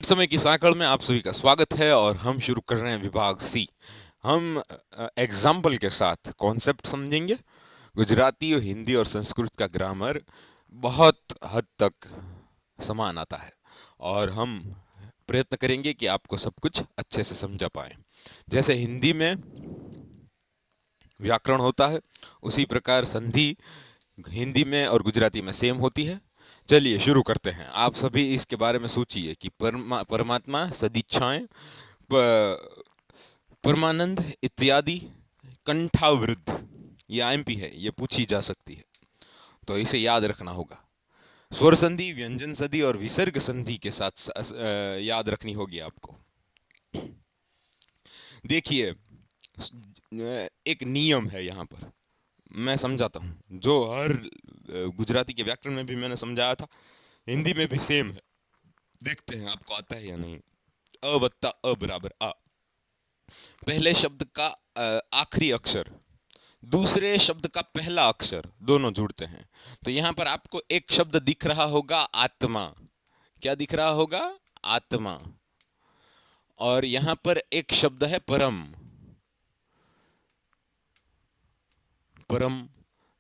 समय की साकड़ में आप सभी का स्वागत है और हम शुरू कर रहे हैं विभाग सी। हम एग्जाम्पल के साथ कॉन्सेप्ट समझेंगे। गुजराती और हिंदी और संस्कृत का ग्रामर बहुत हद तक समान आता है और हम प्रयत्न करेंगे कि आपको सब कुछ अच्छे से समझा पाए। जैसे हिंदी में व्याकरण होता है, उसी प्रकार संधि हिंदी में और गुजराती में सेम होती है। चलिए शुरू करते हैं। आप सभी इसके बारे में सोचिए कि परमात्मा, सदिच्छाएं, परमानंद इत्यादि कंठावृद्ध, ये आईएमपी है, ये पूछी जा सकती है, तो इसे याद रखना होगा। स्वर संधि, व्यंजन संधि और विसर्ग संधि के साथ याद रखनी होगी आपको। देखिए, एक नियम है यहाँ पर, मैं समझाता हूँ, जो हर गुजराती के व्याकरण में भी मैंने समझाया था, हिंदी में भी सेम है। देखते हैं आपको आता है या नहीं। अ वत्ता अ बराबर आ। पहले शब्द का आखिरी अक्षर दूसरे शब्द का पहला अक्षर दोनों जुड़ते हैं। तो यहां पर आपको एक शब्द दिख रहा होगा, आत्मा। क्या दिख रहा होगा? आत्मा। और यहां पर एक शब्द है परम। परम,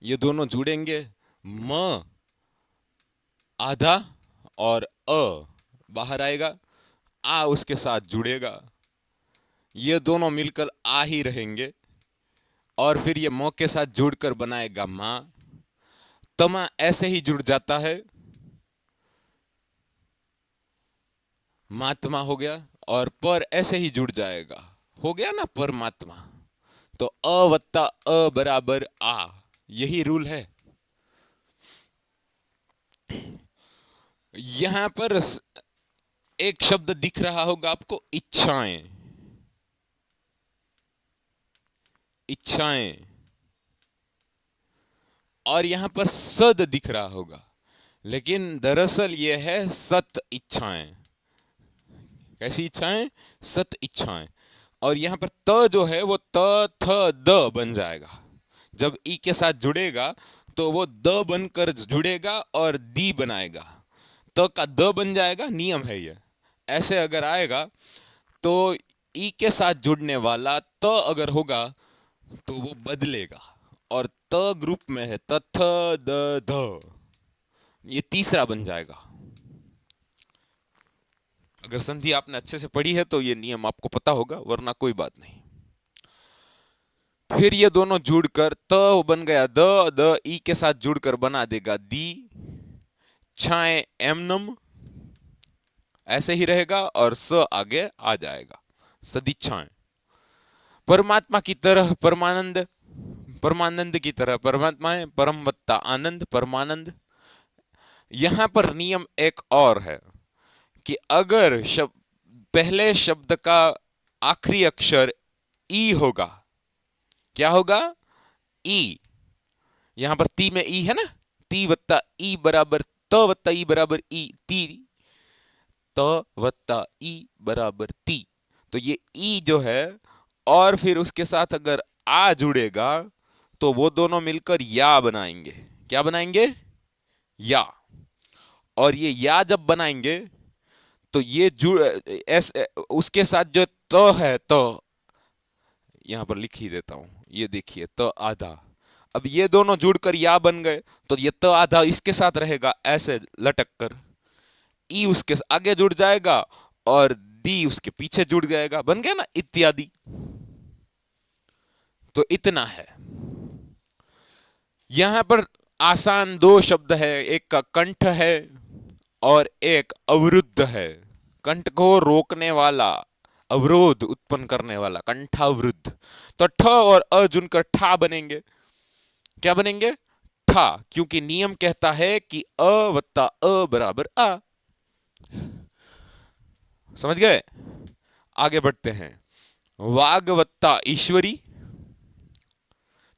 ये दोनों जुड़ेंगे, म आधा और अ बाहर आएगा, आ उसके साथ जुड़ेगा, ये दोनों मिलकर आ ही रहेंगे और फिर ये म के साथ जुड़कर बनाएगा मां। तमा ऐसे ही जुड़ जाता है, महात्मा हो गया, और पर ऐसे ही जुड़ जाएगा, हो गया ना परमात्मा। तो अ वत्ता अ बराबर आ, यही रूल है। यहां पर एक शब्द दिख रहा होगा आपको, इच्छाएं। इच्छाएं, और यहां पर सद दिख रहा होगा, लेकिन दरअसल यह है सत इच्छाएं। कैसी इच्छाएं? सत इच्छाएं। और यहां पर त जो है वो त थ द बन जाएगा। जब ई के साथ जुड़ेगा तो वो द बनकर जुड़ेगा और दी बनाएगा, त का द बन जाएगा। नियम है ये। ऐसे अगर आएगा तो ई के साथ जुड़ने वाला त अगर होगा तो वो बदलेगा, और त ग्रुप में है, तथ द ध, ये तीसरा बन जाएगा। अगर संधि आपने अच्छे से पढ़ी है तो ये नियम आपको पता होगा, वरना कोई बात नहीं। फिर ये दोनों जुड़कर त बन गया द, द ई के साथ जुड़कर बना देगा दी। छाए एमनम ऐसे ही रहेगा और स आगे आ जाएगा, सदिच्छाएं। परमात्मा की तरह परमानंद, परमानंद की तरह परमात्मा है, परम वत्ता आनंद, परमानंद। यहां पर नियम एक और है कि अगर पहले शब्द का आखिरी अक्षर ई होगा, क्या होगा? ई। यहां पर ती में ई है ना, ती वत्ता ई बराबर त वत्ता ई बराबर ई, ती। त वत्ता ई बराबर ती। तो ये ई जो है, और फिर उसके साथ अगर आ जुड़ेगा तो वो दोनों मिलकर या बनाएंगे। क्या बनाएंगे? या। और ये या जब बनाएंगे तो ये जुड़ उसके साथ जो तो है, तो यहां पर लिख ही देता हूं, ये देखिए, तो आधा। अब ये दोनों जुड़कर या बन गए, तो ये तो आधा इसके साथ रहेगा ऐसे लटक कर, ई उसके आगे जुड़ जाएगा और दी उसके पीछे जुड़ जाएगा, बन गया ना इत्यादि। तो इतना है। यहां पर आसान दो शब्द है, एक का कंठ है और एक अवरुद्ध है। कंठ को रोकने वाला, अवरोध उत्पन्न करने वाला, कंठावृद्ध। तो ठ और अ जुनकर ठा बनेंगे। क्या बनेंगे? ठा, क्योंकि नियम कहता है कि अ वत्ता अ बराबर आ। समझ गए? आगे बढ़ते हैं। वाग वत्ता ईश्वरी।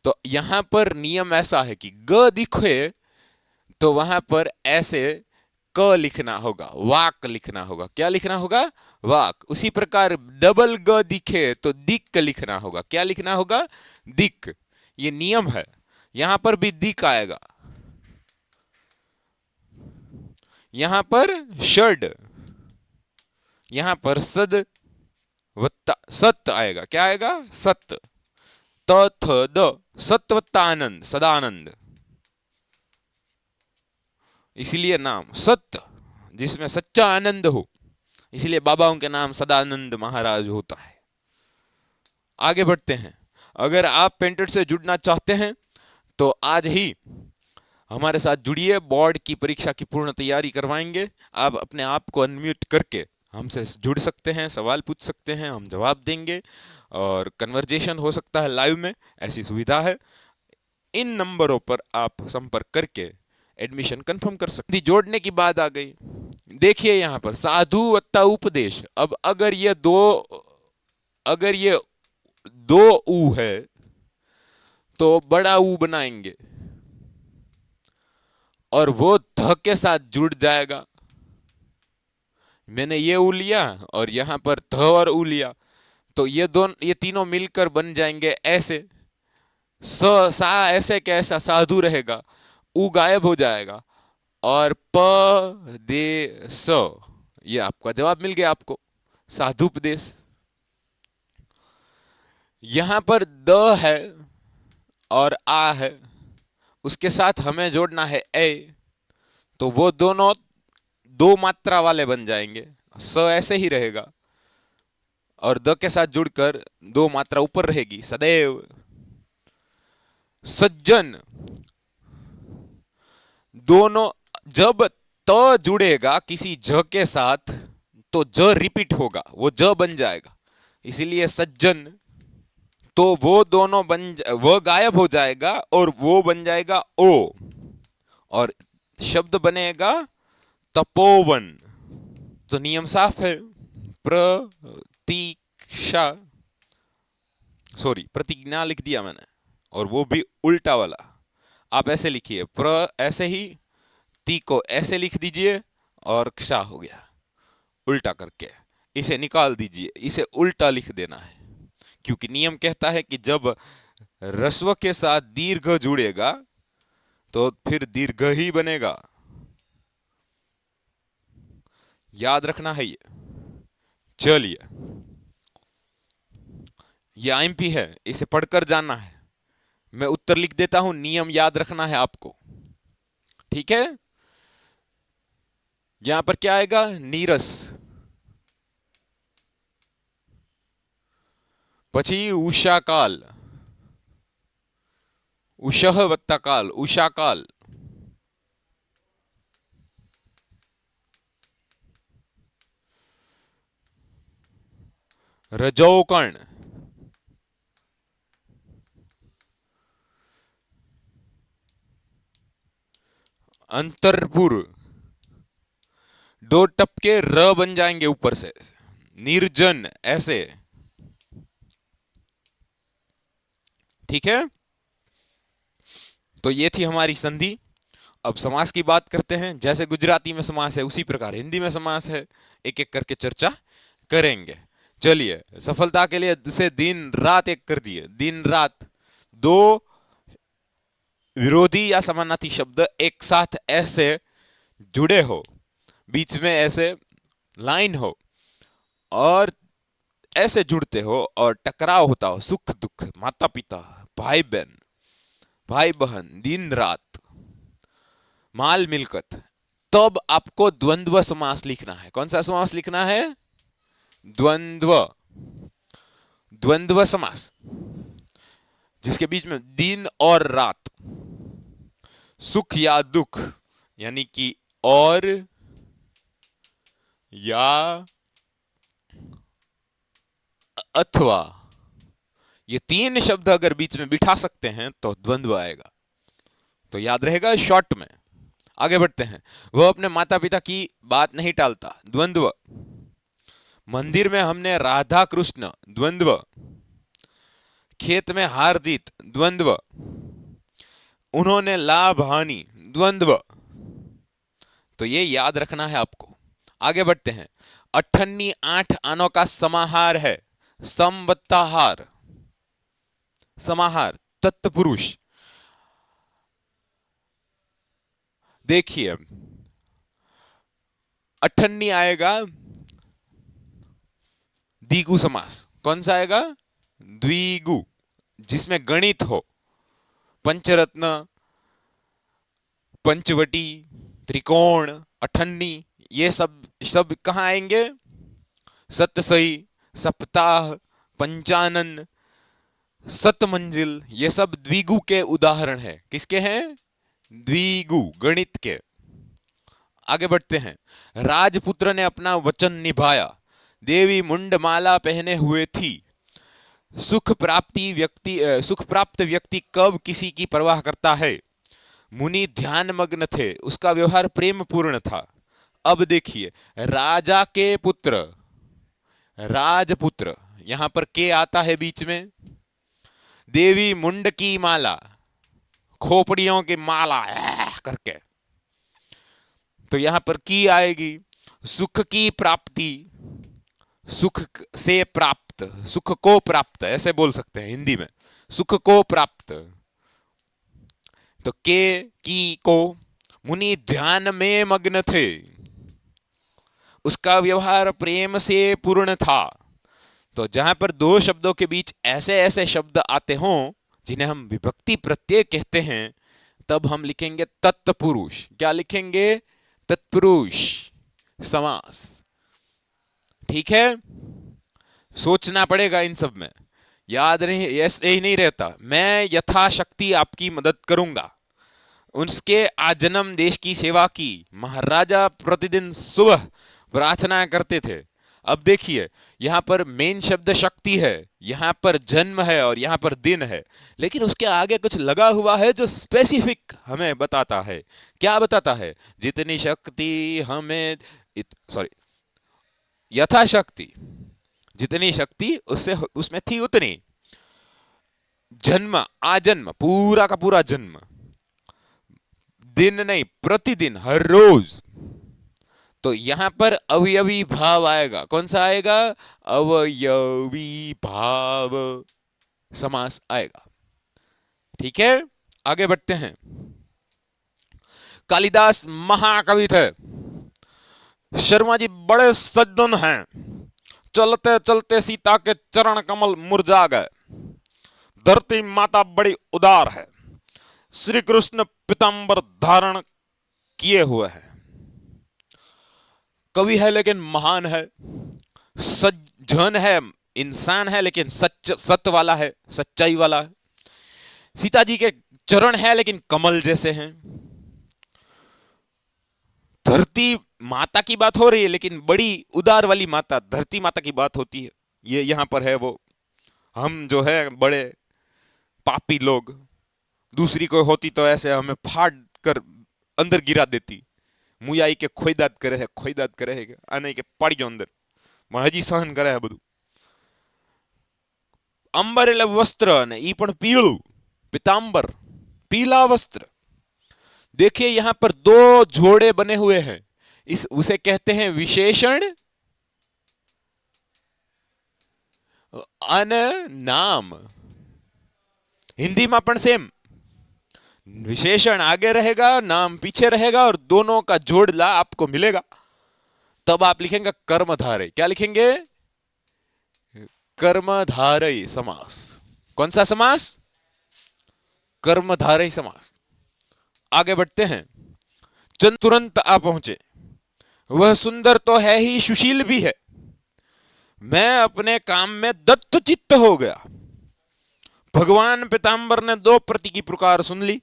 तो यहां पर नियम ऐसा है कि ग दिखे तो वहां पर ऐसे क लिखना होगा, वाक लिखना होगा। क्या लिखना होगा? वाक। उसी प्रकार डबल ग दिखे तो दिक लिखना होगा। क्या लिखना होगा? दिक। ये नियम है। यहां पर भी दिक आएगा। यहां पर षड, यहां पर सद वत्ता सत आएगा। क्या आएगा? सत। त थ द सत वत्ता आनंद, सदानंद। इसलिए नाम सत्य, जिसमें सच्चा आनंद हो, इसलिए बाबाओं के नाम सदानंद महाराज होता है। आगे बढ़ते हैं। अगर आप पेंटेड से जुड़ना चाहते हैं तो आज ही हमारे साथ जुड़िए। बोर्ड की परीक्षा की पूर्ण तैयारी करवाएंगे। आप अपने आप को अनम्यूट करके हमसे जुड़ सकते हैं, सवाल पूछ सकते हैं, हम जवाब देंगे और कन्वर्जेशन हो सकता है लाइव में, ऐसी सुविधा है। इन नंबरों पर आप संपर्क करके एडमिशन कंफर्म कर सकते हैं। जोड़ने की बात आ गई। देखिए यहां पर साधु वत्ता उपदेश। अब अगर ये दो ऊ है तो बड़ा ऊ बनाएंगे और वो ध के साथ जुड़ जाएगा। मैंने ये ऊ लिया और यहां पर ध और ऊ लिया, तो ये तीनों मिलकर बन जाएंगे ऐसे। सा ऐसे कैसा साधु रहेगा, ऊ गायब हो जाएगा और प दे स। ये आपका जवाब मिल गया आपको, साधुपदेश। यहां पर द है और आ है, उसके साथ हमें जोड़ना है ए, तो वो दोनों दो मात्रा वाले बन जाएंगे। स ऐसे ही रहेगा और द के साथ जुड़कर दो मात्रा ऊपर रहेगी, सदैव। सज्जन, दोनों जब त जुड़ेगा किसी ज के साथ तो ज रिपीट होगा, वो ज बन जाएगा, इसीलिए सज्जन। तो वो दोनों वो गायब हो जाएगा और वो बन जाएगा ओ, और शब्द बनेगा तपोवन। तो नियम साफ है। प्रतीक्षा, सॉरी प्रतिज्ञा लिख दिया मैंने, और वो भी उल्टा वाला। आप ऐसे लिखिए, ऐसे ही, ती को ऐसे लिख दीजिए औरक्षा हो गया उल्टा करके। इसे निकाल दीजिए, इसे उल्टा लिख देना है, क्योंकि नियम कहता है कि जब रस्व के साथ दीर्घ जुड़ेगा तो फिर दीर्घ ही बनेगा। याद रखना है ये। चलिए, ये आईएमपी है, इसे पढ़कर जाना है। मैं उत्तर लिख देता हूं, नियम याद रखना है आपको, ठीक है। यहां पर क्या आएगा? नीरस, પછી ઉષાકાલ, ઉષહ વત્તા કાલ, ઉષાકાલ। रजोकर्ण, अंतरपुर, दो टपके र बन जाएंगे ऊपर से, निर्जन ऐसे, ठीक है। तो ये थी हमारी संधि। अब समास की बात करते हैं। जैसे गुजराती में समास है उसी प्रकार हिंदी में समास है, एक एक करके चर्चा करेंगे। चलिए, सफलता के लिए उसे दिन रात एक कर दिए। दिन रात, दो विरोधी या समानार्थी शब्द एक साथ ऐसे जुड़े हो, बीच में ऐसे लाइन हो और ऐसे जुड़ते हो और टकराव होता हो, सुख दुख, माता पिता, भाई बहन, भाई बहन, दिन रात, माल मिलकत, तब आपको द्वंद्व समास लिखना है। कौन सा समास लिखना है? द्वंद्व, द्वंद्व समास, जिसके बीच में दिन और रात, सुख या दुख, यानी कि और या अथवा, ये तीन शब्द अगर बीच में बिठा सकते हैं तो द्वंद्व आएगा। तो याद रहेगा शॉर्ट में। आगे बढ़ते हैं। वह अपने माता पिता की बात नहीं टालता, द्वंद्व। मंदिर में हमने राधा कृष्ण, द्वंद्व। खेत में हार जीत, द्वंद्व। उन्होंने लाभ हानि, द्वंद्व। तो ये याद रखना है आपको। आगे बढ़ते हैं। अठन्नी 8 आनों का समाहार है, समवत्ताहार, समाहार, तत्पुरुष। देखिए, अठन्नी आएगा द्विगु समास। कौन सा आएगा? द्विगु, जिसमें गणित हो, पंचरत्न, पंचवटी, त्रिकोण, अठन्नी, ये सब सब कहाँ आएंगे? सतसई, सप्ताह, पंचानन, सतमंजिल, ये सब द्विगु के उदाहरण है। किसके हैं? द्विगु, गणित के। आगे बढ़ते हैं। राजपुत्र ने अपना वचन निभाया, देवी मुंडमाला पहने हुए थी। सुख प्राप्त व्यक्ति कब किसी की परवाह करता है? मुनि ध्यान मग्न थे, उसका व्यवहार प्रेम पूर्ण था। अब देखिए, राजा के पुत्र, राजपुत्र, यहां पर के आता है बीच में। देवी मुंड की माला, खोपड़ियों की माला करके, तो यहां पर की आएगी। सुख की प्राप्ति, सुख से प्राप्त, सुख को प्राप्त, ऐसे बोल सकते हैं हिंदी में, सुख को प्राप्त। तो के की को, मुनि ध्यान में मग्न थे, उसका व्यवहार प्रेम से पूर्ण था। तो जहां पर दो शब्दों के बीच ऐसे ऐसे शब्द आते हों जिन्हें हम विभक्ति प्रत्यय कहते हैं, तब हम लिखेंगे तत्पुरुष। क्या लिखेंगे? तत्पुरुष समास। ठीक है, सोचना पड़ेगा इन सब में, याद नहीं ऐसे ही नहीं रहता। मैं यथाशक्ति आपकी मदद करूंगा। उसके आजन्म देश की सेवा की। महाराजा प्रतिदिन सुबह प्रार्थना करते थे। अब देखिए, यहां पर मेन शब्द शक्ति है, यहां पर जन्म है और यहां पर दिन है, लेकिन उसके आगे कुछ लगा हुआ है जो स्पेसिफिक हमें बताता है। क्या बताता है? जितनी शक्ति हमें, सॉरी, यथाशक्ति, जितनी शक्ति उससे उसमें थी उतनी। जन्म, आजन्म, पूरा का पूरा जन्म, दिन नहीं, प्रतिदिन, हर रोज। तो यहां पर अवयवी भाव आएगा। कौन सा आएगा? अवयवी भाव समास आएगा। ठीक है, आगे बढ़ते हैं। कालिदास महाकवि थे। शर्मा जी बड़े सज्जन हैं। चलते चलते सीता के चरण कमल मुरझा गए। धरती माता बड़ी उदार है। श्री कृष्ण पीतांबर धारण किए हुए हैं। कवि है लेकिन महान है, सज्जन है, इंसान है लेकिन सत्य वाला है, सच्चाई वाला है। सीता जी के चरण है लेकिन कमल जैसे हैं। धरती माता की बात हो रही है लेकिन बड़ी उदार वाली माता, धरती माता की बात होती है। ये यहां पर है वो। हम जो है बड़े पापी लोग, दूसरी कोई होती तो ऐसे हमें फाड़ कर अंदर गिरा देती। मुयाई के खोईदाद करे है आने के पड़ी जो अंदर हजी सहन करे है બધું। अंबर એટલે वस्त्र ने ई पण पीळू, पीतांबर, पीला वस्त्र। देखिए यहां पर दो जोड़े बने हुए हैं, इस उसे कहते हैं विशेषण अन नाम। हिंदी में पण सेम, विशेषण आगे रहेगा, नाम पीछे रहेगा और दोनों का जोड़ला आपको मिलेगा। तब आप लिखेंगे कर्मधारय। क्या लिखेंगे? कर्मधारय समास। कौन सा समास? कर्मधारय समास। आगे बढ़ते हैं। चंद तुरंत आ पहुंचे। वह सुंदर तो है ही, सुशील भी है। मैं अपने काम में दत्त चित्त हो गया। भगवान पीतांबर ने दो प्रति की पुकार सुन ली।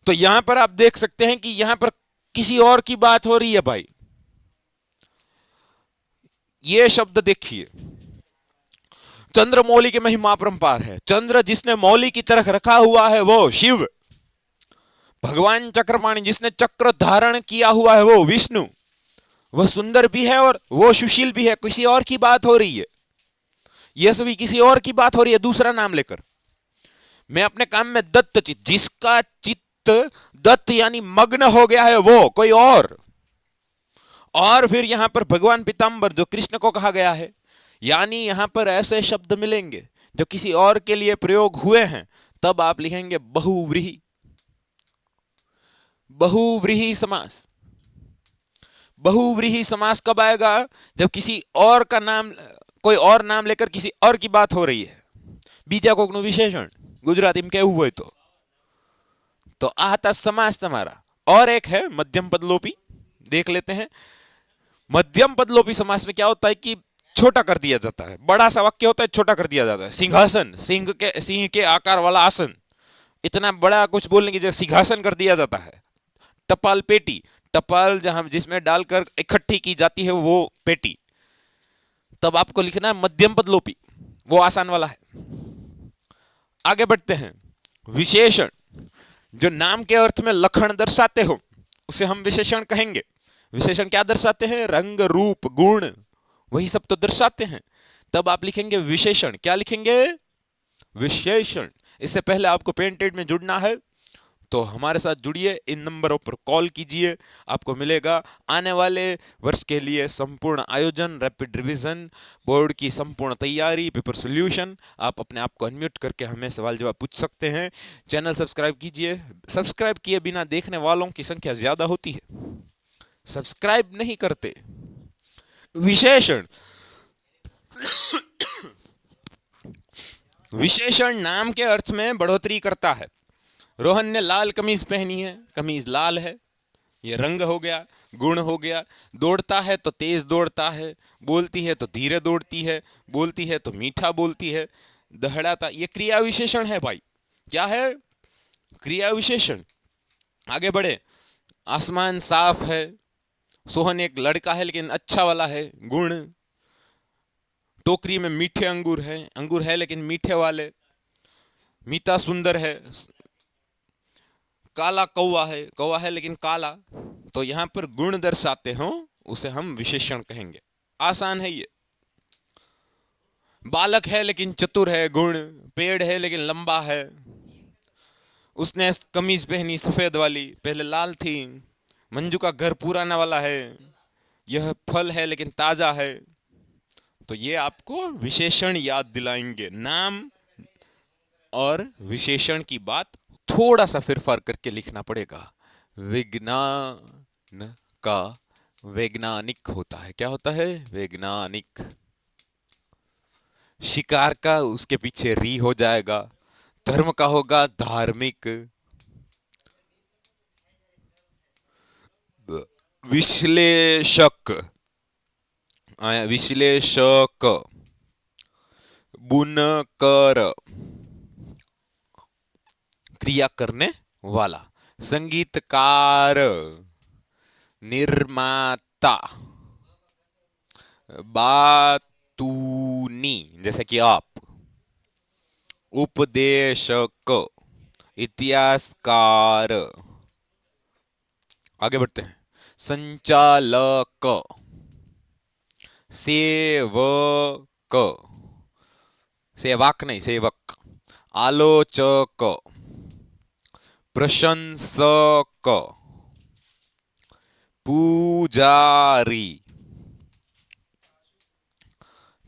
तो यहां पर आप देख सकते हैं कि यहां पर किसी और की बात हो रही है भाई। ये शब्द देखिए, चंद्र मौली के महिमा अपरंपार है। चंद्र जिसने मौली की तरह रखा हुआ है वो शिव। भगवान चक्रपाणी जिसने चक्र धारण किया हुआ है वो विष्णु। वह सुंदर भी है और वो सुशील भी है। किसी और की बात हो रही है, यह सभी किसी और की बात हो रही है दूसरा नाम लेकर। मैं अपने काम में दत्त चित्त, जिसका चित्त दत्त यानी मग्न हो गया है वो कोई और फिर यहां पर भगवान पीतांबर जो कृष्ण को कहा गया है, यानी यहां पर ऐसे शब्द मिलेंगे जो किसी और के लिए प्रयोग हुए हैं। तब आप लिखेंगे बहुव्रीहि। बहुव्रीहि समास। बहुव्रीहि समास कब आएगा? जब किसी और का नाम, कोई और नाम लेकर किसी और की बात हो रही है, बीजा कोकનું विशेषण गुजराती में કેવું હોય तो आता समास तुम्हारा। और एक है मध्यम पदलोपी, देख लेते हैं। मध्यम पदलोपी समास में क्या होता है कि छोटा कर दिया जाता है, बड़ा सा वाक्य होता है छोटा कर दिया जाता है। सिंहासन, सिंह के आकार वाला आसन, इतना बड़ा कुछ बोलने की जगह सिंहासन कर दिया जाता है। टपाल पेटी, टपाल जहां जिसमें डालकर इकट्ठी की जाती है वो पेटी, तब आपको लिखना है मध्यम पदलोपी, वो आसान वाला है। आगे बढ़ते हैं। विशेषण, जो नाम के अर्थ में लक्षण दर्शाते हो उसे हम विशेषण कहेंगे। विशेषण क्या दर्शाते हैं? रंग, रूप, गुण, वही सब तो दर्शाते हैं। तब आप लिखेंगे विशेषण। क्या लिखेंगे? विशेषण। इससे पहले आपको पेंटेड में जुड़ना है तो हमारे साथ जुड़िए, इन नंबरों पर कॉल कीजिए, आपको मिलेगा आने वाले वर्ष के लिए संपूर्ण आयोजन, रैपिड रिवीजन, बोर्ड की संपूर्ण तैयारी, पेपर सॉल्यूशन। आप अपने आप को अनम्यूट करके हमें सवाल जवाब पूछ सकते हैं। चैनल सब्सक्राइब कीजिए। सब्सक्राइब किए बिना देखने वालों की संख्या ज्यादा होती है, सब्सक्राइब नहीं करते। विशेषण, विशेषण नाम के अर्थ में बढ़ोतरी करता है। रोहन ने लाल कमीज पहनी है, कमीज लाल है, ये रंग हो गया, गुण हो गया। दौड़ता है तो तेज दौड़ता है, बोलती है तो धीरे दौड़ती है, बोलती है तो मीठा बोलती है। दहड़ाता, ये क्रिया विशेषण है भाई। क्या है? क्रिया विशेषण। आगे बढ़े। आसमान साफ है, सोहन एक लड़का है लेकिन अच्छा वाला है, गुण। टोकरी में मीठे अंगूर है लेकिन मीठे वाले। मीता सुंदर है, काला कौवा है लेकिन काला। तो यहां पर गुण दर्शाते हो उसे हम विशेषण कहेंगे। आसान है ये। बालक है लेकिन चतुर है, गुण। पेड़ है लेकिन लंबा है, उसने कमीज पहनी सफेद वाली, पहले लाल थी। मंजू का घर पुराना वाला है, यह फल है लेकिन ताजा है। तो ये आपको विशेषण याद दिलाएंगे। नाम और विशेषण की बात थोड़ा सा फेरफार करके लिखना पड़ेगा। विज्ञान का वैज्ञानिक होता है। क्या होता है? वैज्ञानिक। शिकार का उसके पीछे री हो जाएगा। धर्म का होगा धार्मिक। विश्लेषक, विश्लेषक। बुनकर, क्रिया करने वाला। संगीतकार, निर्माता। बातूनी, जैसे कि आप। उपदेशक, इतिहासकार। आगे बढ़ते हैं। संचालक, सेवक, सेवक नहीं सेवक। आलोचक, प्रशंसक, पुजारी।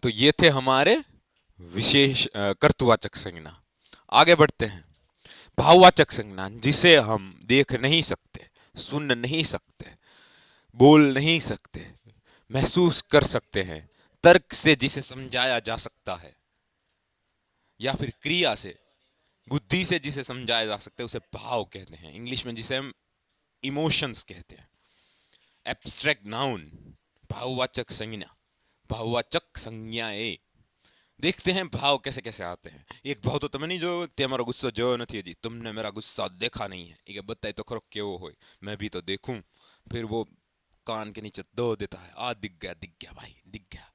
तो ये थे हमारे विशेष कर्तवाचक संज्ञा। आगे बढ़ते हैं। भाववाचक संज्ञा, जिसे हम देख नहीं सकते, सुन नहीं सकते, बोल नहीं सकते, महसूस कर सकते हैं, तर्क से जिसे समझाया जा सकता है, या फिर क्रिया से, बुद्धि से जिसे समझाया जा सकता है, उसे भाव कहते हैं। इंग्लिश में जिसे हम इमोशंस कहते हैं। एब्स्ट्रैक्ट नाउन, भाववाचक संज्ञा, भाववाचक संज्ञाएं। देखते हैं भाव कैसे कैसे आते हैं। एक भाव तो તમે नहीं जो તમારો गुस्सा जो नहीं जी, तुमने मेरा गुस्सा देखा नहीं है, ये बताए तो खरो क्यों हो, मैं भी तो देखूं। फिर वो कान के नीचे दो देता है, दिख गया भाई, दिख गया।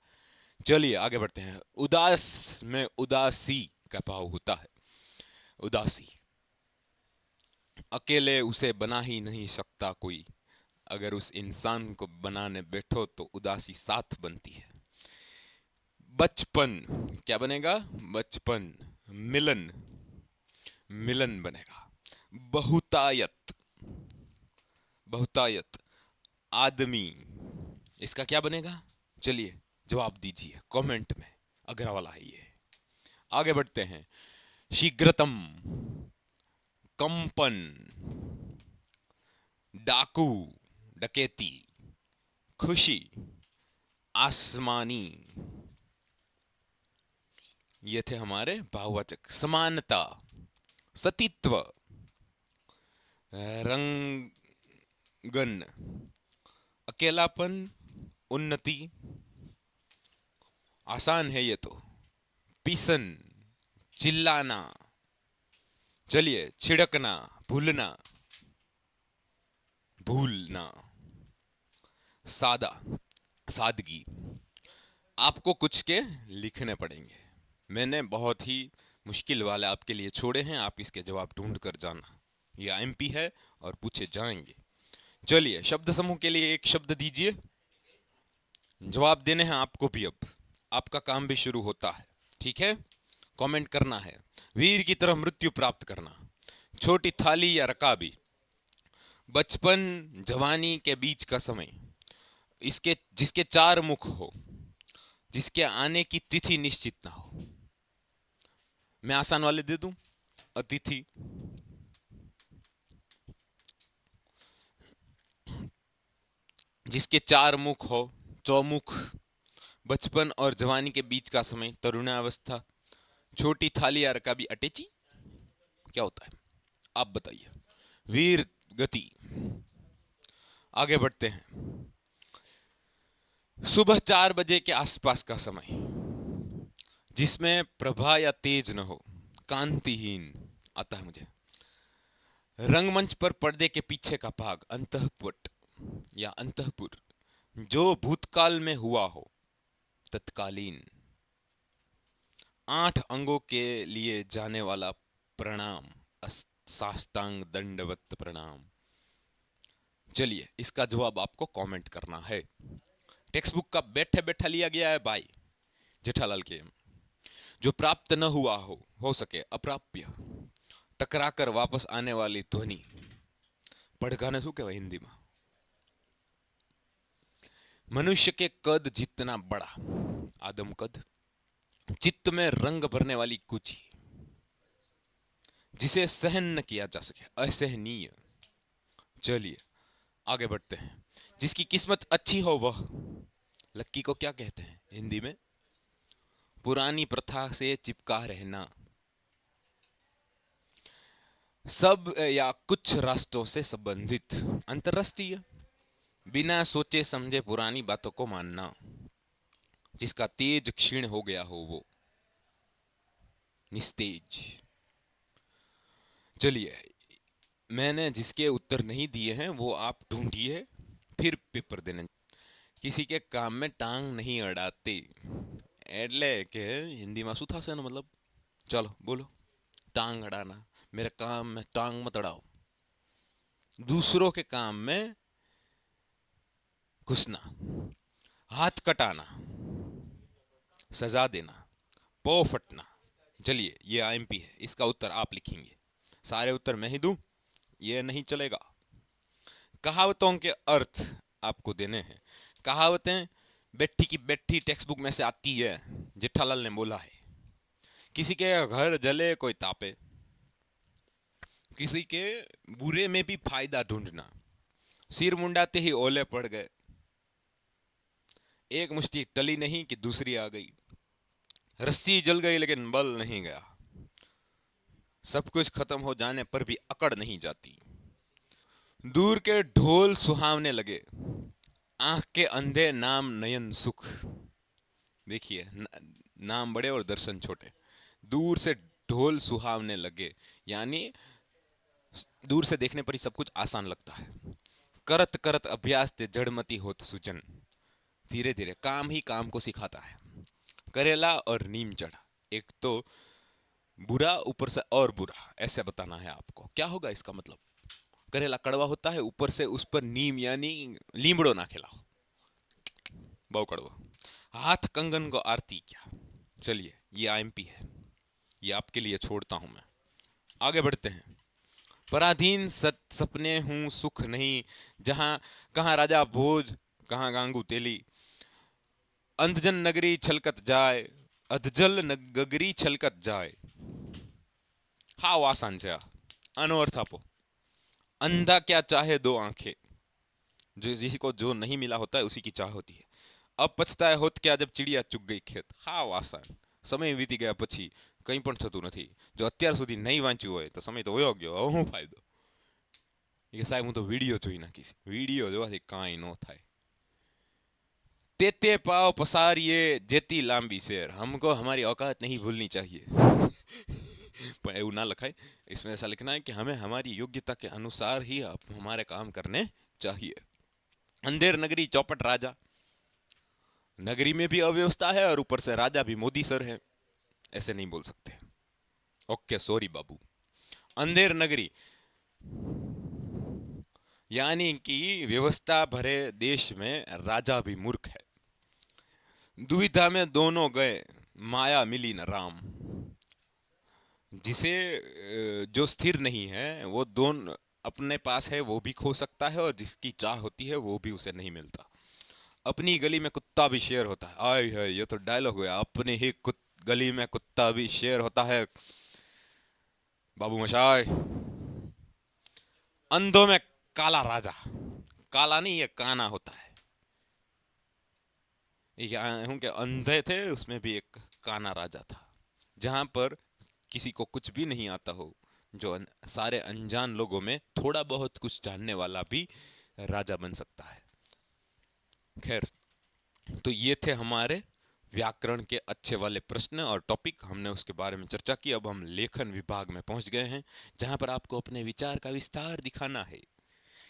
चलिए आगे बढ़ते हैं। उदास में उदासी का भाव होता है। उदासी, अकेले उसे बना ही नहीं सकता कोई, अगर उस इंसान को बनाने बैठो तो उदासी साथ बनती है। बचपन, क्या बनेगा? बचपन। मिलन, मिलन बनेगा। बहुतायत, बहुतायत। आदमी, इसका क्या बनेगा? चलिए जवाब दीजिए कमेंट में, अगरा वाला है ये। आगे बढ़ते हैं। शीघ्रतम, कंपन, डाकू, डकैती, खुशी, आसमानी, ये थे हमारे भाववाचक। समानता, सतीत्व, रंगन, अकेलापन, उन्नति, आसान है ये तो, पीसन, चिल्लाना, चलिए छिड़कना, भूलना, भूलना, सादा, सादगी। आपको कुछ के लिखने पड़ेंगे। मैंने बहुत ही मुश्किल वाले आपके लिए छोड़े हैं, आप इसके जवाब ढूंढ कर जाना। ये आईएमपी है और पूछे जाएंगे। चलिए, शब्द समूह के लिए एक शब्द दीजिए, जवाब देने हैं आपको भी। अब आपका काम भी शुरू होता है, ठीक है? कमेंट करना है। वीर की तरह मृत्यु प्राप्त करना, छोटी थाली या रकाबी, बचपन जवानी के बीच का समय, इसके जिसके चार मुख हो, जिसके आने की तिथि निश्चित ना हो। मैं आसान वाले दे दूं, अतिथि, जिसके चार मुख हो, चौमुख, बचपन और जवानी के बीच का समय, तरुणावस्था, छोटी थाली या रकाबी, अटेची। क्या होता है आप बताइए? वीर गति। आगे बढ़ते हैं। सुबह 4 बजे के आसपास का समय, जिसमें प्रभा या तेज न हो, कांतिहीन आता है मुझे। रंगमंच पर पर्दे के पीछे का भाग, अंतःपुट या अंतःपुर, जो भूतकाल में हुआ हो, तत्कालीन। 8 अंगों के लिए जाने वाला प्रणाम, साष्टांग दंडवत प्रणाम। चलिए, इसका जवाब आपको कमेंट करना है। टेक्स्ट बुक का बैठे बैठा लिया गया है भाई, जेठालाल के। जो प्राप्त न हुआ हो सके अप्राप्य, टकराकर वापस आने वाली ध्वनि, પડઘાને શું કહેવાય हिंदी में? मनुष्य के कद जितना बड़ा, आदम कद, चित्त में रंग भरने वाली कुची, जिसे सहन न किया जा सके, असहनीय। चलिए आगे बढ़ते हैं। जिसकी किस्मत अच्छी हो वह, लक्की को क्या कहते हैं हिंदी में? पुरानी प्रथा से चिपका रहना, सब या कुछ राष्ट्रों से संबंधित, अंतरराष्ट्रीय। बिना सोचे समझे पुरानी बातों को मानना, जिसका तेज क्षीण हो गया हो वो, निस्तेज। चलिए, मैंने जिसके उत्तर नहीं दिए हैं वो आप ढूंढिए, फिर पेपर देने। किसी के काम में टांग नहीं अड़ाते, એટલે કે હિન્દીમાં શું થશે એનો મતલબ? चलो बोलो। टांग अड़ाना, मेरे काम में टांग मत अड़ाओ। दूसरों के काम में घुसना, हाथ कटाना, सजा देना, पौ फटना। चलिए, ये आईएमपी है, इसका उत्तर आप लिखेंगे। सारे उत्तर मैं ही दूं, ये नहीं चलेगा। कहावतों के अर्थ आपको देने हैं। कहावतें बैठी की बैठी टेक्स्ट बुक में से आती है, जेठालाल ने बोला है। किसी के घर जले कोई तापे, किसी के बुरे में भी फायदा ढूंढना, सिर मुंडाते ही ओले पड़ गए, एक मुश्ती टली नहीं कि दूसरी आ गई, रस्सी जल गई लेकिन बल नहीं गया, सब कुछ खत्म हो जाने पर भी अकड़ नहीं जाती, दूर के ढोल सुहावने लगे, आंख के अंधे नाम नयन सुख। देखिए, नाम बड़े और दर्शन छोटे। दूर से ढोल सुहावने लगे, यानी दूर से देखने पर ही सब कुछ आसान लगता है। करत करत अभ्यास ते जड़मती होत सुजन, धीरे धीरे काम ही काम को सिखाता है। करेला और नीम चढ़ा, एक तो बुरा ऊपर से और बुरा, ऐसे बताना है आपको। क्या होगा इसका मतलब? करेला कड़वा होता है, ऊपर से उस पर नीम यानी लीमड़ो ना खिलाओ, बहु कड़वा। हाथ कंगन को आरती क्या। चलिए, ये आईएमपी है, ये आपके लिए छोड़ता हूं मैं। आगे बढ़ते हैं। पराधीन सपने हूं सुख नहीं, जहां कहां राजा भोज, कहां गांगू तेली, अंधजन नगरी छलकत जाए, अधजल नगरी छलकत जाए। हाव आसान છે આ, આનો અર્થ આપો। अंधा क्या चाहे दो आंखें, जो जिसको जो नहीं मिला होता है उसी की चाह होती है। अब पछताए होत क्या जब चिड़िया चुग गई खेत। हाव आसान। સમય વીતી ગયા પછી કંઈ પણ થતું નથી. જો અત્યાર સુધી નહીં વાંચ્યું હોય તો સમય તો વયો ગયો, હવે શું ફાયદો? એ સાહેબ હું તો વિડીયો જોઈ નાખીશ. વિડીયો જોવાથી કાંઈ ન થાય. તે પાવ પસારીએ જેતી લાંબી શેર, हमको हमारी औकात नहीं भूलनी चाहिए. पर એવું ના લખાય. इसमें ऐसा लिखना है कि हमें हमारी योग्यता के अनुसार ही हमारे काम करने चाहिए. अंधेर नगरी चौपट राजा, नगरी में भी अव्यवस्था है और ऊपर से राजा भी मोदी सर है. ऐसे नहीं बोल सकते. ओके सॉरी बाबू. अंधेर नगरी यानी कि व्यवस्था भरे देश में राजा भी मूर्ख है. दुविधा में दोनों गए, माया मिली न राम. जिसे जो स्थिर नहीं है वो दोनों अपने पास है वो भी खो सकता है, और जिसकी चाह होती है वो भी उसे नहीं मिलता. अपनी गली में कुत्ता भी शेर होता है. आय है, ये तो डायलॉग हुआ. अपनी ही गली में कुत्ता भी शेर होता है. बाबू मशाय. अंधों में काला राजा, काला नहीं ये काना होता है. हूं कि अंधे थे उसमें भी एक काना राजा था, जहां पर किसी को कुछ भी नहीं आता हो, जो सारे अनजान लोगों में थोड़ा बहुत कुछ जानने वाला भी राजा बन सकता है. खैर, तो ये थे हमारे व्याकरण के अच्छे वाले प्रश्न और टॉपिक. हमने उसके बारे में चर्चा की. अब हम लेखन विभाग में पहुंच गए हैं, जहां पर आपको अपने विचार का विस्तार दिखाना है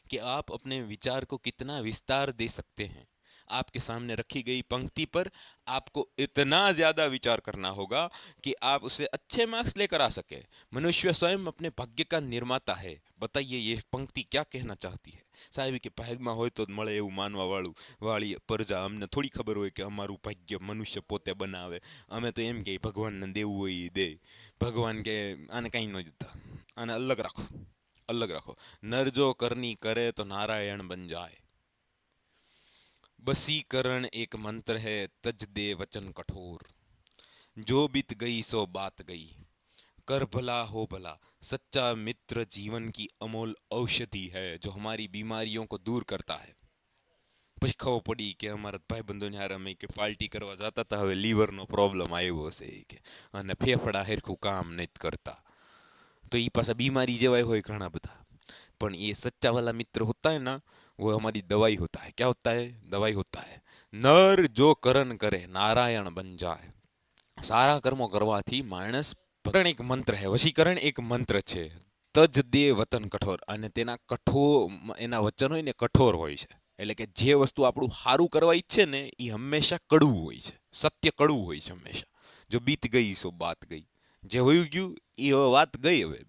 कि आप अपने विचार को कितना विस्तार दे सकते हैं. आपके सामने रखी गई पंक्ति पर आपको इतना ज्यादा विचार करना होगा कि आप उसे अच्छे मार्क्स लेकर आ सके. मनुष्य स्वयं अपने भाग्य का निर्माता है. बताइए ये पंक्ति क्या कहना चाहती है? साहेब के ભાગમાં હોય તો મળે એવું માનવા વાળી પરજા. અમને થોડી ખબર હોય કે અમારું ભાગ્ય મનુષ્ય પોતે બનાવે. અમે તો એમ કે ભગવાનને દેવું હોય એ દે. ભગવાન કે આને કંઈ ન દેતા, આને અલગ રાખો, અલગ રાખો. નર જો કરની કરે તો નારાયણ બન જાય. बसीकरण एक मंत्र है, तज दे वचन कठोर. जो बीत गई सो बात गई, कर भला हो भला. सच्चा मित्र जीवन की अमोल औषधि है, जो हमारी बीमारियों को दूर करता है. પછી ખબર પડી કે અમારા ભાઈબંધોને હારે અમે કે પાર્ટી કરવા જતા હતા, હવે લીવરનો પ્રોબ્લેમ આવ્યો છે કે, અને ફેફડા હરખું કામ નથી કરતા. तो ये पासा बीमारी जेवाय होय घना बधा. पण ये सच्चा वाला मित्र होता है ना, वो हमारी दवाई होता है. क्या होता है? दवाई होता है. नर जो करन करे नारायण बन जाए. सारा कर्मों करवाथी माणस. वशीकरण एक मंत्र है. वशीकरण एक मंत्र छे. तज दे वतन कठोर. અને તેના કઠોર એના વચન હોય ને કઠોર હોય છે. એટલે કે જે વસ્તુ આપણું સારું કરવા ઈચ્છે ને એ હંમેશા કડવું હોય છે. સત્ય કડવું હોય છે હંમેશા. જો બીત ગઈ સો બાત ગઈ. જે હોઈ ગયું એ વાત ગઈ. હવે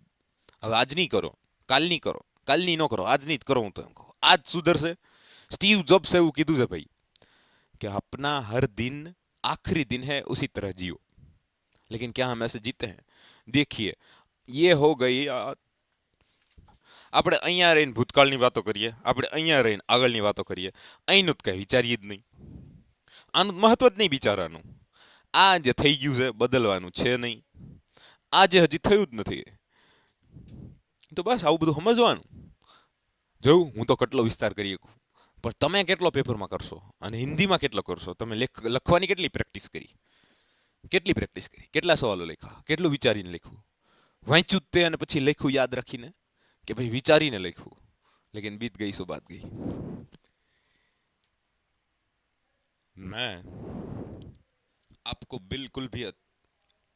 હવે આજની કરો, કાલની કરો, કાલની ન કરો, આજની જ કરો. હું તો એમ કહું આજ સુધરશે. સ્ટીવ જોબ્સે એવું કીધું છે ભાઈ कि अपना हर दिन आखिरी दिन है, उसी तरह जियो. लेकिन क्या हम ऐसे जीते हैं? देखिए ये हो गई. આપણે અહીંયા રહીને ભૂતકાળની વાતો કરીએ, આપણે અહીંયા રહીને આગળની વાતો કરીએ, અહીંનું જ કંઈ વિચારીએ જ નહીં. આનું મહત્વ જ નહીં વિચારવાનું. આ જે થઈ ગયું છે બદલવાનું છે નહીં. આ જે હજી થયું જ નથી, તો બસ આવું બધું સમજવાનું. જોઉં હું તો કેટલો વિસ્તાર કરી શકું, પણ તમે કેટલો પેપરમાં કરશો અને હિન્દીમાં કેટલો કરશો? તમે લખવાની કેટલી પ્રેક્ટિસ કરી? કેટલી પ્રેક્ટિસ કરી? કેટલા સવાલો લખ્યા? કેટલું વિચારીને લખ્યું? વાંચ્યું તે અને પછી લખ્યું યાદ રાખીને કે ભાઈ વિચારીને લખ્યું? लेकिन बीत गई सो बात गई. मैं आपको बिल्कुल भी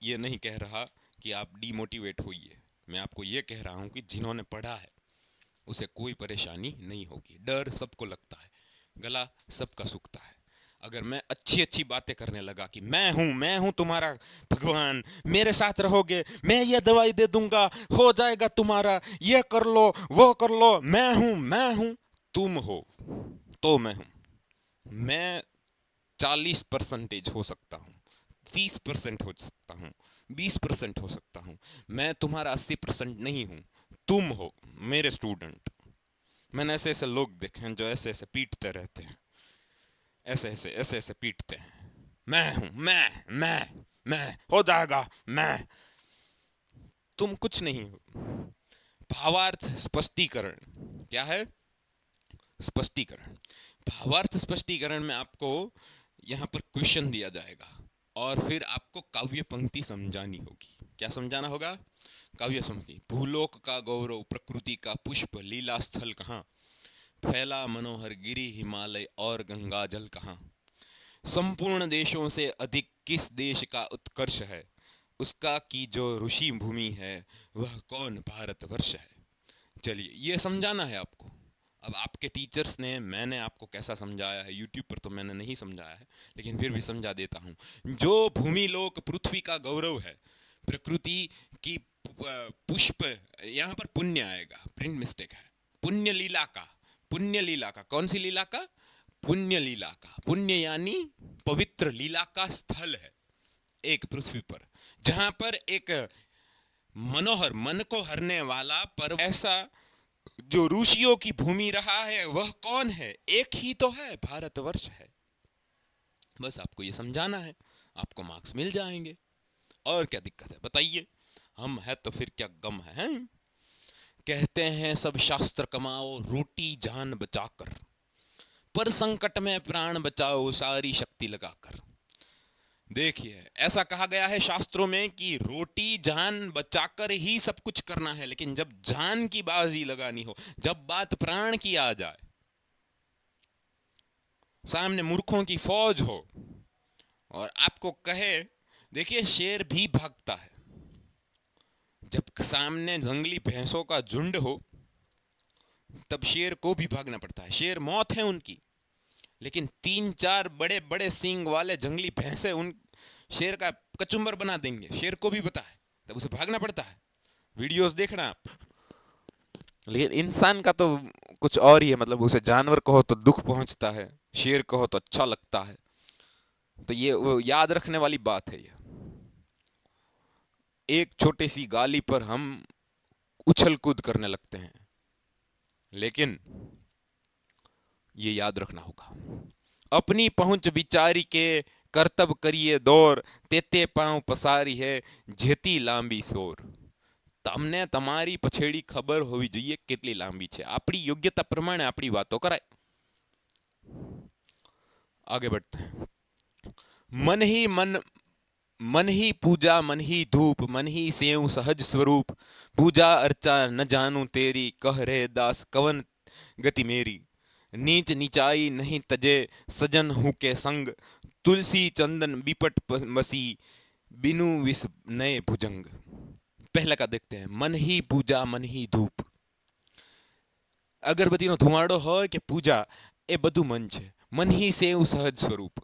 ये नहीं कह रहा कि आप डीमोटिवेट होइए. मैं आपको ये कह रहा हूँ कि जिन्होंने पढ़ा है उसे कोई परेशानी नहीं होगी. डर सबको लगता है, गला सबका सूखता है. अगर मैं अच्छी अच्छी बातें करने लगा कि मैं हूं तुम्हारा भगवान, मेरे साथ रहोगे, मैं ये दवाई दे दूंगा, हो जाएगा तुम्हारा, ये कर लो, वो कर लो, मैं हूं, तुम हो तो मैं हूं. मैं 40% हो सकता हूं, 30% हो सकता हूं, 20% हो सकता हूं. मैं तुम्हारा 80% नहीं हूं. तुम हो मेरे स्टूडेंट. मैंने ऐसे ऐसे लोग देखे हैं जो ऐसे ऐसे पीटते रहते हैं, ऐसे ऐसे पीटते हैं. मैं हूं, मैं हो जाएगा, मैं. तुम कुछ नहीं हो. भावार्थ स्पष्टीकरण क्या है? स्पष्टीकरण. भावार्थ स्पष्टीकरण में आपको यहां पर क्वेश्चन दिया जाएगा और फिर आपको काव्य पंक्ति समझानी होगी। क्या समझाना होगा? काव्य पंक्ति। भूलोक का गौरव, प्रकृति का पुष्प, लीला स्थल कहाँ, फैला मनोहर गिरि हिमालय और गंगा जल कहाँ, संपूर्ण देशों से अधिक किस देश का उत्कर्ष है, उसका की जो ऋषि भूमि है वह कौन भारतवर्ष है। चलिए, ये समझाना है आपको। अब आपके टीचर्स ने, मैंने आपको कैसा समझाया है, यूट्यूब पर तो मैंने नहीं समझाया है, लेकिन फिर भी समझा देता हूँ। जो भूमि लोक पृथ्वी का गौरव है, प्रकृति की पुष्प, यहाँ पर पुण्य आएगा, प्रिंट मिस्टेक है, पुण्य लीला का, पुण्य लीला का, कौन सी लीला का? पुण्य लीला का। पुण्य यानी पवित्र लीला का स्थल है एक पृथ्वी पर, जहां पर एक मनोहर, मन को हरने वाला पर्व, ऐसा जो ऋषियों की भूमि रहा है, वह कौन है? एक ही तो है, भारतवर्ष है। बस आपको ये समझाना है, आपको मार्क्स मिल जाएंगे। और क्या दिक्कत है बताइए? हम है तो फिर क्या गम है, हैं? कहते हैं सब शास्त्र कमाओ रोटी जान बचाकर, पर संकट में प्राण बचाओ सारी शक्ति लगाकर। देखिए, ऐसा कहा गया है शास्त्रों में कि रोटी जान बचाकर ही सब कुछ करना है, लेकिन जब जान की बाजी लगानी हो, जब बात प्राण की आ जाए, सामने मूर्खों की फौज हो और आपको कहे, देखिए शेर भी भागता है, जब सामने जंगली भैंसों का झुंड हो तब शेर को भी भागना पड़ता है। शेर मौत है उनकी, लेकिन 3-4 बड़े बड़े सींग वाले जंगली भैंसे उन शेर का कचुम्बर बना देंगे, शेर को भी पता है, तब उसे भागना पड़ता है। वीडियोस देखना आप। लेकिन इंसान का तो कुछ और ही है, मतलब उसे जानवर कहो तो दुख पहुंचता है, शेर कहो तो अच्छा लगता है। तो ये वो याद रखने वाली बात है। ये एक छोटी सी गाली पर हम उछल कूद करने लगते हैं, लेकिन ये याद रखना होगा, अपनी पहुंच विचारी के कर्तव्य करिए दौर, तेते पांव पसारी है જેતી લાંબી સોર। તમને તમારી પછેડી ખબર હોવી જોઈએ કેટલી લાંબી છે, આપણી યોગ્યતા પ્રમાણે આપણી વાતો કરાય। आगे बढ़ते हैं। मन ही मन, मन ही पूजा मन ही धूप, मन ही सेव सहज स्वरूप, पूजा अर्चा न जानू तेरी, कह रे दास कवन गति मेरी। नीच नीचाई नहीं तजे सजन हूँ के संग, तुलसी चंदन बिपट मसी, बिनु विष नए भुजंग। पहला का देखते हैं, मन ही पूजा मन ही धूप। अगरबत्तीનો ધુમાડો હોય કે પૂજા, એ બધું મન છે। મન ही સેવ સહજ સ્વરૂપ,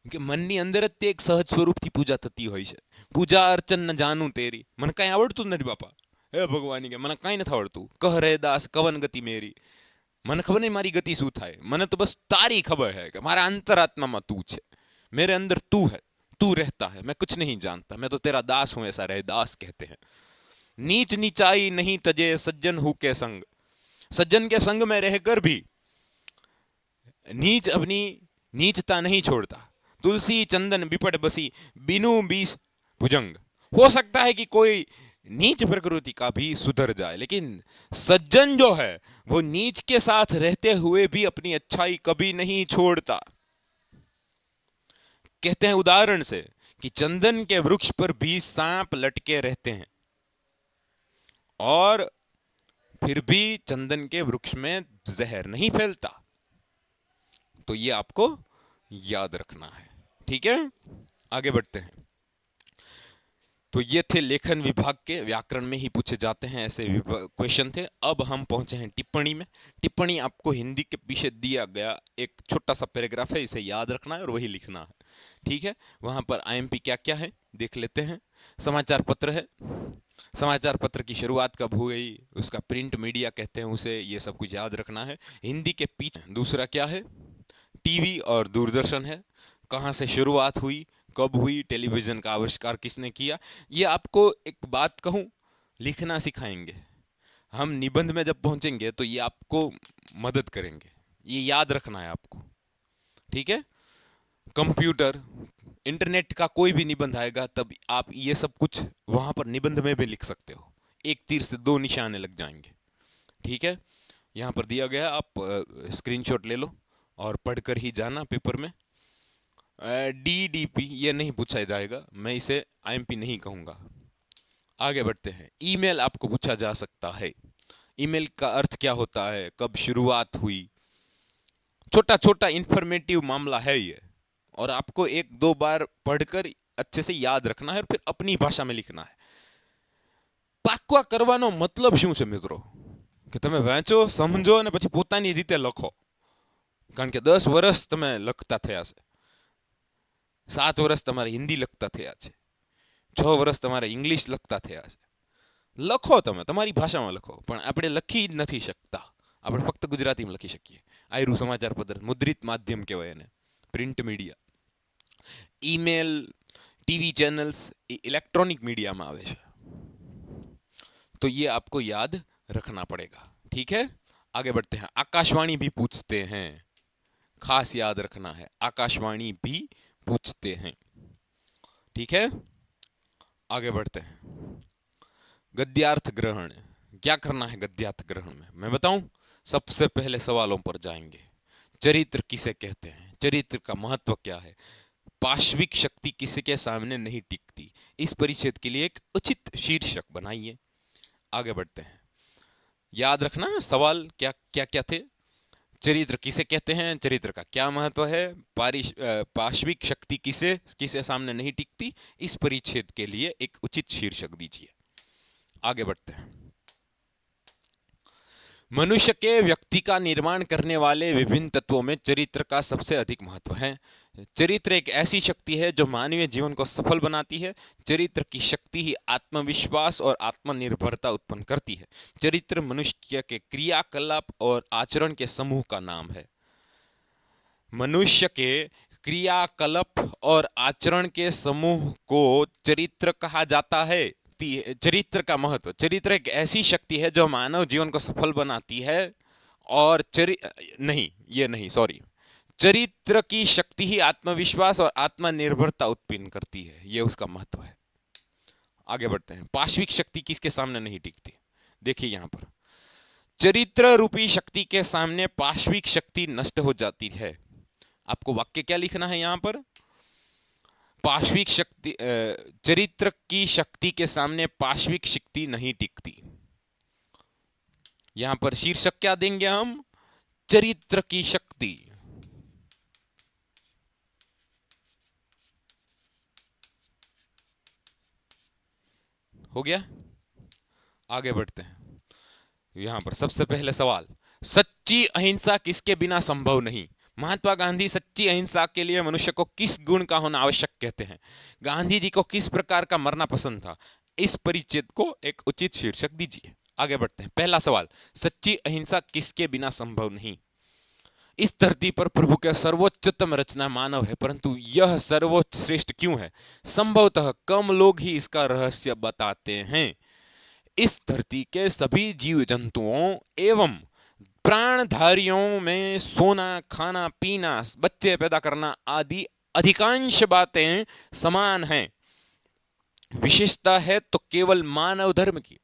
કે મનની અંદર જ તે એક સહજ સ્વરૂપથી પૂજા થતી હોય છે। પૂજા અર્ચન ન જાણું તેરી, મને કાંઈ આવડતું જ નથી બાપા, હે ભગવાન કે મને કાંઈ નથી આવડતું। કહ રે દાસ કવન ગતિ મેરી, મને ખબર નહીં મારી ગતિ શું થાય, મને તો બસ તારી ખબર है कि મારા अंतरात्मा तू છે, मेरे अंदर तू है, तू रहता है, मैं कुछ नहीं जानता, मैं तो तेरा दास हूं, ऐसा रैदास कहते हैं। नीच नीचाई नहीं तजे सज्जन हूं के संग, सज्जन के संग में रहकर भी नीच अपनी नीचता नहीं छोड़ता। तुलसी चंदन बिपट बसी, बिनु बीस भुजंग। हो सकता है कि कोई नीच प्रकृति का भी सुधर जाए, लेकिन सज्जन जो है वो नीच के साथ रहते हुए भी अपनी अच्छाई कभी नहीं छोड़ता। कहते हैं उदाहरण से कि चंदन के वृक्ष पर भी सांप लटके रहते हैं, और फिर भी चंदन के वृक्ष में जहर नहीं फैलता। तो ये आपको याद रखना है, ठीक है। आगे बढ़ते हैं। तो ये थे लेखन विभाग के, व्याकरण में ही पूछे जाते हैं ऐसे क्वेश्चन थे। अब हम पहुंचे हैं टिप्पणी में। टिप्पणी आपको हिंदी के पीछे दिया गया एक छोटा सा पैराग्राफ है, इसे याद रखना है और वही लिखना है, ठीक है। वहां पर आईएमपी क्या क्या है देख लेते हैं। समाचार पत्र है, समाचार पत्र की शुरुआत कब हुई, उसका प्रिंट मीडिया कहते हैं उसे, ये सब कुछ याद रखना है। हिंदी के पीछे दूसरा क्या है, टीवी और दूरदर्शन है, कहाँ से शुरुआत हुई, कब हुई, टेलीविजन का आविष्कार किसने किया। ये आपको एक बात कहूँ, लिखना सिखाएंगे हम। निबंध में जब पहुंचेंगे तो ये आपको मदद करेंगे, ये याद रखना है आपको, ठीक है। कंप्यूटर, इंटरनेट का कोई भी निबंध आएगा तब आप ये सब कुछ वहां पर निबंध में भी लिख सकते हो, एक तीर से दो निशाने लग जाएंगे, ठीक है। यहाँ पर दिया गया, आप स्क्रीनशॉट ले लो और पढ़कर ही जाना पेपर में। DDP ये नहीं पूछा जाएगा, मैं इसे IMP नहीं कहूंगा। आगे बढ़ते हैं। ईमेल आपको पूछा जा सकता है। ईमेल का अर्थ क्या होता है, कब शुरुआत हुई, छोटा छोटा इंफॉर्मेटिव मामला है ये, और आपको एक दो बार पढ़कर अच्छे से याद रखना है और फिर अपनी भाषा में लिखना है। પાક્વા કરવાનો મતલબ શું છે મિત્રો? કે તમે વાંચો, સમજો અને પછી પોતાની રીતે લખો. કારણ કે 10 વર્ષ તમે લખતા થયા છે, 7 વર્ષ તમારે હિન્દી લખતા થયા છે, 6 વર્ષ તમારે ઇંગ્લિશ લખતા થયા છે. લખો, તમે તમારી ભાષામાં લખો, પણ આપણે લખી જ નથી શકતા. આપણે ફક્ત ગુજરાતીમાં લખી શકીએ. આયરું સમાચાર પત્ર, મુદ્રિત માધ્યમ કહેવાય એને, print media. Email, TV channels એ ઇલેક્ટ્રોનિક મીડિયામાં આવે છે. तो ये आपको याद रखना पड़ेगा, ठीक है। आगे बढ़ते हैं। आकाशवाणी भी पूछते हैं, खास याद रखना है, आकाशवाणी भी पूछते हैं, ठीक है। आगे बढ़ते हैं। गद्यार्थ ग्रहण, क्या करना है गद्यार्थ ग्रहण में मैं बताऊं। सबसे पहले सवालों पर जाएंगे। चरित्र किसे कहते हैं, चरित्र का महत्व क्या है, पाश्विक शक्ति किसी के सामने नहीं टिकती, इस परिच्छेद के लिए एक उचित शीर्षक बनाइए। आगे बढ़ते हैं। याद रखना सवाल क्या क्या क्या थे। चरित्र किसे कहते हैं, चरित्र का क्या महत्व है, पाश्विक शक्ति किसे किसे सामने नहीं टिकती, इस परिच्छेद के लिए एक उचित शीर्षक दीजिए। आगे बढ़ते हैं। मनुष्य के व्यक्ति का निर्माण करने वाले विभिन्न तत्वों में चरित्र का सबसे अधिक महत्व है। चरित्र एक ऐसी शक्ति है जो मानवीय जीवन को सफल बनाती है। चरित्र की शक्ति ही आत्मविश्वास और आत्मनिर्भरता उत्पन्न करती है। चरित्र मनुष्य के क्रियाकलाप और आचरण के समूह का नाम है। मनुष्य के क्रियाकलाप और आचरण के समूह को चरित्र कहा जाता है। चरित्र का महत्व, चरित्र एक ऐसी शक्ति है जो मानव जीवन को सफल बनाती है। और चरित्र की शक्ति ही आत्मविश्वास और आत्मनिर्भरता उत्पन्न करती है, ये उसका महत्व है। आगे बढ़ते हैं। पाश्विक शक्ति किसके सामने नहीं टिकती, देखिए यहां पर चरित्र रूपी शक्ति के सामने पाश्विक शक्ति नष्ट हो जाती है। आपको वाक्य क्या लिखना है यहां पर, पाश्विक शक्ति, चरित्र की शक्ति के सामने पाश्विक शक्ति नहीं टिकती। यहां पर शीर्षक क्या देंगे हम, चरित्र की शक्ति। हो गया। आगे बढ़ते हैं। यहां पर सबसे पहले सवाल, सच्ची अहिंसा किसके बिना संभव नहीं। महात्मा गांधी सच्ची अहिंसा के लिए मनुष्य को किस गुण का होना आवश्यक कहते हैं। गांधी जी को किस प्रकार का मरना पसंद था। इस परिच्छेद को एक उचित शीर्षक दीजिए। आगे बढ़ते हैं। पहला सवाल, सच्ची अहिंसा किसके बिना संभव नहीं। इस धरती पर प्रभु के सर्वोच्चतम रचना मानव है, परंतु यह सर्वोच्च श्रेष्ठ क्यों है। संभवतः कम लोग ही इसका रहस्य बताते हैं। इस धरती के सभी जीव जंतुओं एवं प्राणधारियों में सोना, खाना, पीना, बच्चे पैदा करना आदि अधिकांश बातें समान हैं। विशेषता है तो केवल मानव धर्म की,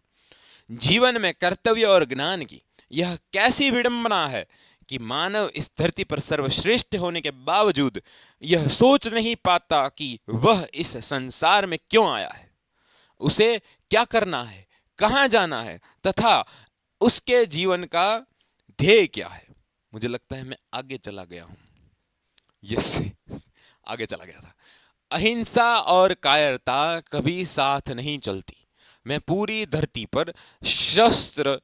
जीवन में कर्तव्य और ज्ञान की। यह कैसी विडंबना है कि मानव इस धरती पर सर्वश्रेष्ठ होने के बावजूद यह सोच नहीं पाता कि वह इस संसार में क्यों आया है, उसे क्या करना है, कहां जाना है तथा उसके जीवन का ध्येय क्या है। मुझे लगता है मैं आगे चला गया हूं। यस, आगे चला गया था। अहिंसा और कायरता कभी साथ नहीं चलती। मैं पूरी धरती पर शस्त्र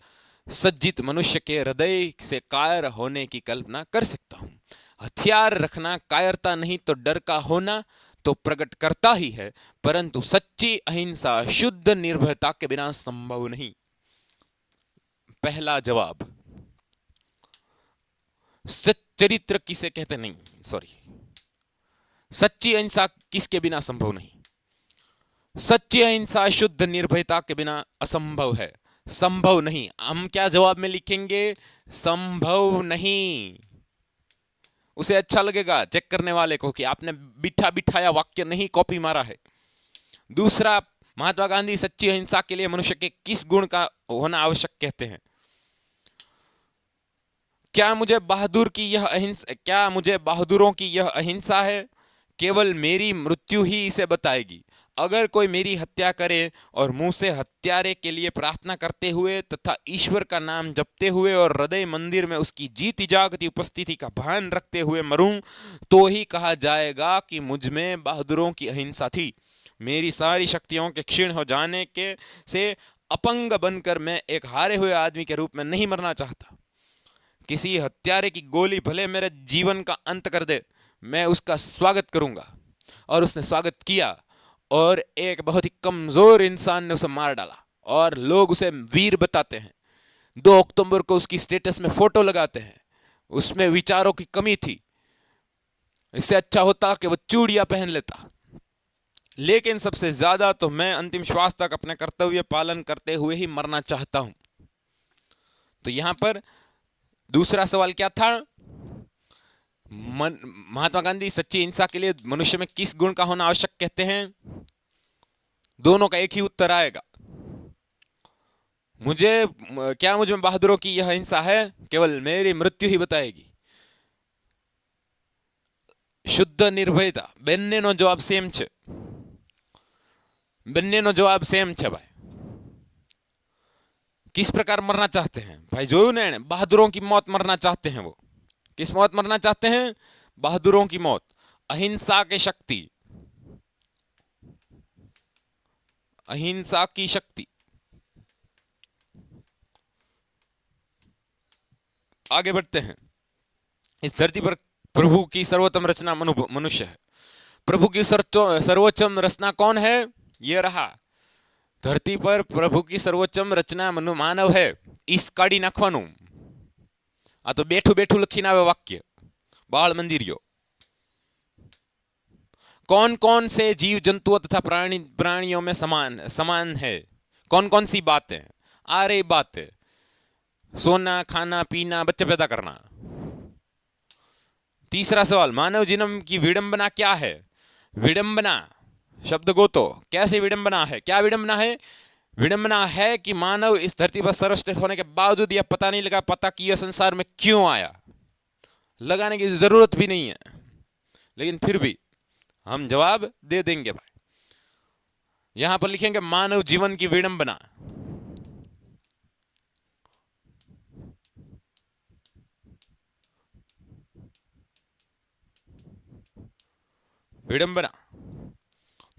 सज्जित मनुष्य के हृदय से कायर होने की कल्पना कर सकता हूं। हथियार रखना कायरता नहीं तो डर का होना तो प्रकट करता ही है, परंतु सच्ची अहिंसा शुद्ध निर्भयता के बिना संभव नहीं। पहला जवाब, चरित्र किसे कहते नहीं, सॉरी, सच्ची अहिंसा किसके बिना संभव नहीं। सच्ची अहिंसा शुद्ध निर्भयता के बिना असंभव है, संभव नहीं। हम क्या जवाब में लिखेंगे, संभव नहीं। उसे अच्छा लगेगा चेक करने वाले को कि आपने बिठा बिठाया वाक्य नहीं कॉपी मारा है। दूसरा, महात्मा गांधी सच्ची अहिंसा के लिए मनुष्य के किस गुण का होना आवश्यक कहते हैं। क्या मुझे बहादुरों की यह अहिंसा है, केवल मेरी मृत्यु ही इसे बताएगी। अगर कोई मेरी हत्या करे और मुंह से हत्यारे के लिए प्रार्थना करते हुए तथा ईश्वर का नाम जपते हुए और हृदय मंदिर में उसकी जीती जागती उपस्थिति का भान रखते हुए मरूं, तो ही कहा जाएगा कि मुझ में बहादुरों की अहिंसा थी। मेरी सारी शक्तियों के क्षीण हो जाने के से अपंग बनकर मैं एक हारे हुए आदमी के रूप में नहीं मरना चाहता। किसी हत्यारे की गोली भले मेरे जीवन का अंत कर दे, मैं उसका स्वागत करूंगा। और उसने स्वागत किया और एक बहुत ही कमजोर इंसान ने उसे मार डाला और लोग उसे वीर बताते हैं। 2 अक्टूबर को उसकी स्टेटस में फोटो लगाते हैं। उसमें विचारों की कमी थी, इससे अच्छा होता कि वो चूड़ियां पहन लेता। लेकिन सबसे ज्यादा तो मैं अंतिम श्वास तक अपने कर्तव्य पालन करते हुए ही मरना चाहता हूं। तो यहां पर दूसरा सवाल क्या था? महात्मा गांधी सच्ची हिंसा के लिए मनुष्य में किस गुण का होना आवश्यक कहते हैं? दोनों का एक ही उत्तर आएगा। क्या मुझ में बहादुरों की यह हिंसा है? केवल मेरी मृत्यु ही बताएगी। शुद्ध निर्भयता, બંનેનો જવાબ સેમ છે। બંનેનો જવાબ સેમ છે भाई। किस प्रकार मरना चाहते हैं भाई? जोयू ने बहादुरों की मौत मरना चाहते हैं। वो किस मौत मरना चाहते हैं? बहादुरों की मौत, अहिंसा की शक्ति, अहिंसा की शक्ति। आगे बढ़ते हैं। इस धरती पर प्रभु की सर्वोत्तम रचना मनुष्य है। प्रभु की सर्वोच्चम रचना कौन है? यह रहा। धरती पर प्रभु की सर्वोच्चम रचना मानव है। इस काढ़ी नाखवानुं। आ तो बेठू बेठू लखीने आवे वाक्य बाल मंदिरियो। कौन कौन से जीव जंतुओं तथा प्राणियों में समान है? कौन कौन सी बातें? आ रही बात है, सोना, खाना, पीना, बच्चे पैदा करना। तीसरा सवाल, मानव जन्म की विडंबना क्या है? विडंबना शब्द गोतो। कैसी विडंबना है? क्या विडंबना है? विडंबना है कि मानव इस धरती पर सर्वश्रेष्ठ होने के बावजूद यह पता नहीं लगा पाता कि यह संसार में क्यों आया। लगाने की जरूरत भी नहीं है, लेकिन फिर भी हम जवाब दे देंगे भाई। यहां पर लिखेंगे मानव जीवन की विडंबना। विडंबना।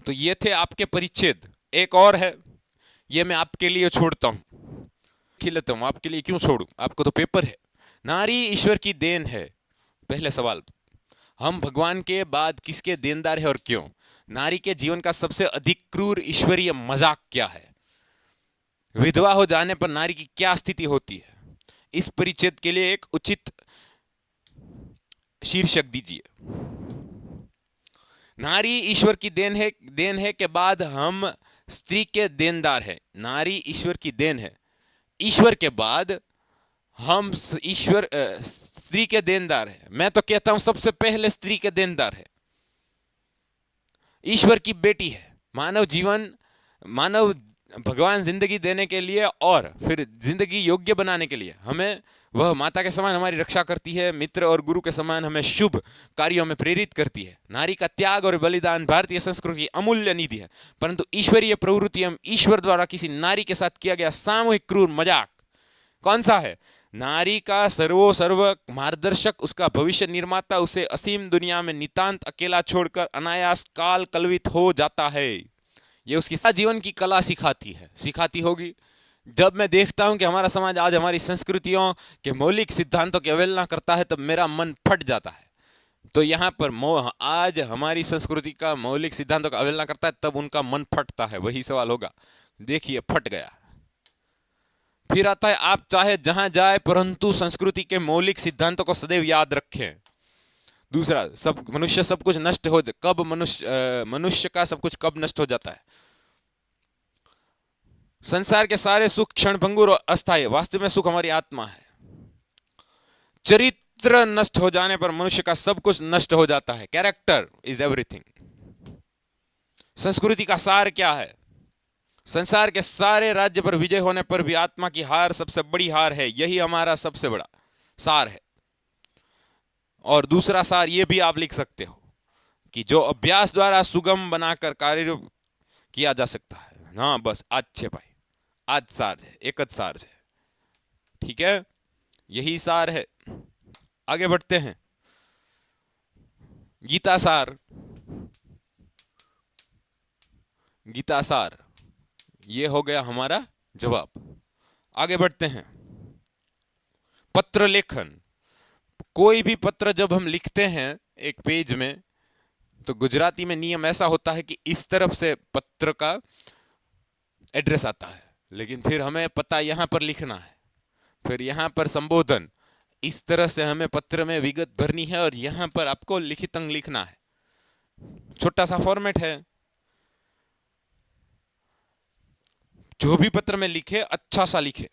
तो ये थे आपके परिच्छेद। एक और है, ये मैं आपके लिए छोड़ता हूं। खिलता हूं आपके लिए, क्यों छोड़ूं? आपको तो पेपर है। नारी ईश्वर की देन है। पहले सवाल, हम भगवान के बाद किसके देनदार है और क्यों? नारी के जीवन का सबसे अधिक क्रूर ईश्वरीय मजाक क्या है? विधवा हो जाने पर नारी की क्या स्थिति होती है? इस परिच्छेद के लिए एक उचित शीर्षक दीजिए। नारी ईश्वर की देन है के बाद हम स्त्री के देनदार है। नारी ईश्वर की देन है, ईश्वर के बाद हम स्त्री के देनदार है। मैं तो कहता हूं सबसे पहले स्त्री के देनदार है। ईश्वर की बेटी है। मानव भगवान जिंदगी देने के लिए और फिर जिंदगी योग्य बनाने के लिए हमें, वह माता के समान हमारी रक्षा करती है, मित्र और गुरु के समान हमें शुभ कार्यों में प्रेरित करती है। नारी का त्याग और बलिदान भारतीय संस्कृति की अमूल्य निधि है। परंतु ईश्वरीय प्रवृत्ति एवं ईश्वर द्वारा किसी नारी के साथ किया गया सामूहिक क्रूर मजाक कौन सा है? नारी का सर्व मार्गदर्शक, उसका भविष्य निर्माता उसे असीम दुनिया में नितांत अकेला छोड़कर अनायास काल कलवित हो जाता है। ये उसकी जीवन की कला सिखाती होगी। जब मैं देखता हूं कि हमारा समाज आज हमारी संस्कृतियों के मौलिक सिद्धांतों की अवहेलना करता है, तब मेरा मन फट जाता है। तो यहाँ पर आज हमारी संस्कृति का मौलिक सिद्धांतों का अवहेलना करता है, तब उनका मन फटता है। वही सवाल होगा। देखिए, फट गया। फिर आता है, आप चाहे जहां जाए परंतु संस्कृति के मौलिक सिद्धांतों को सदैव याद रखें। दूसरा, मनुष्य सब कुछ नष्ट हो, कब मनुष्य का सब कुछ कब नष्ट हो जाता है? संसार के सारे सुख क्षणभंगुर और अस्थायी, वास्तव में सुख हमारी आत्मा है। चरित्र नष्ट हो जाने पर मनुष्य का सब कुछ नष्ट हो जाता है। Character is everything. संस्कृति का सार क्या है? संसार के सारे राज्य पर विजय होने पर भी आत्मा की हार सबसे बड़ी हार है। यही हमारा सबसे बड़ा सार है। और दूसरा सार ये भी आप लिख सकते हो कि जो अभ्यास द्वारा सुगम बनाकर कार्य किया जा सकता है। हाँ बस आज छे भाई, आज सार है, एक सार है। ठीक है, यही सार है। आगे बढ़ते हैं। गीता सार, गीता सार, ये हो गया हमारा जवाब। आगे बढ़ते हैं। पत्र लेखन, कोई भी पत्र जब हम लिखते हैं एक पेज में, तो गुजराती में नियम ऐसा होता है कि इस तरफ से पत्र का एड्रेस आता है, लेकिन फिर हमें पता यहां पर लिखना है, फिर यहां पर संबोधन, इस तरह से हमें पत्र में विगत भरनी है और यहां पर आपको लिखित अंग लिखना है। छोटा सा फॉर्मेट है। जो भी पत्र में लिखे अच्छा सा लिखे।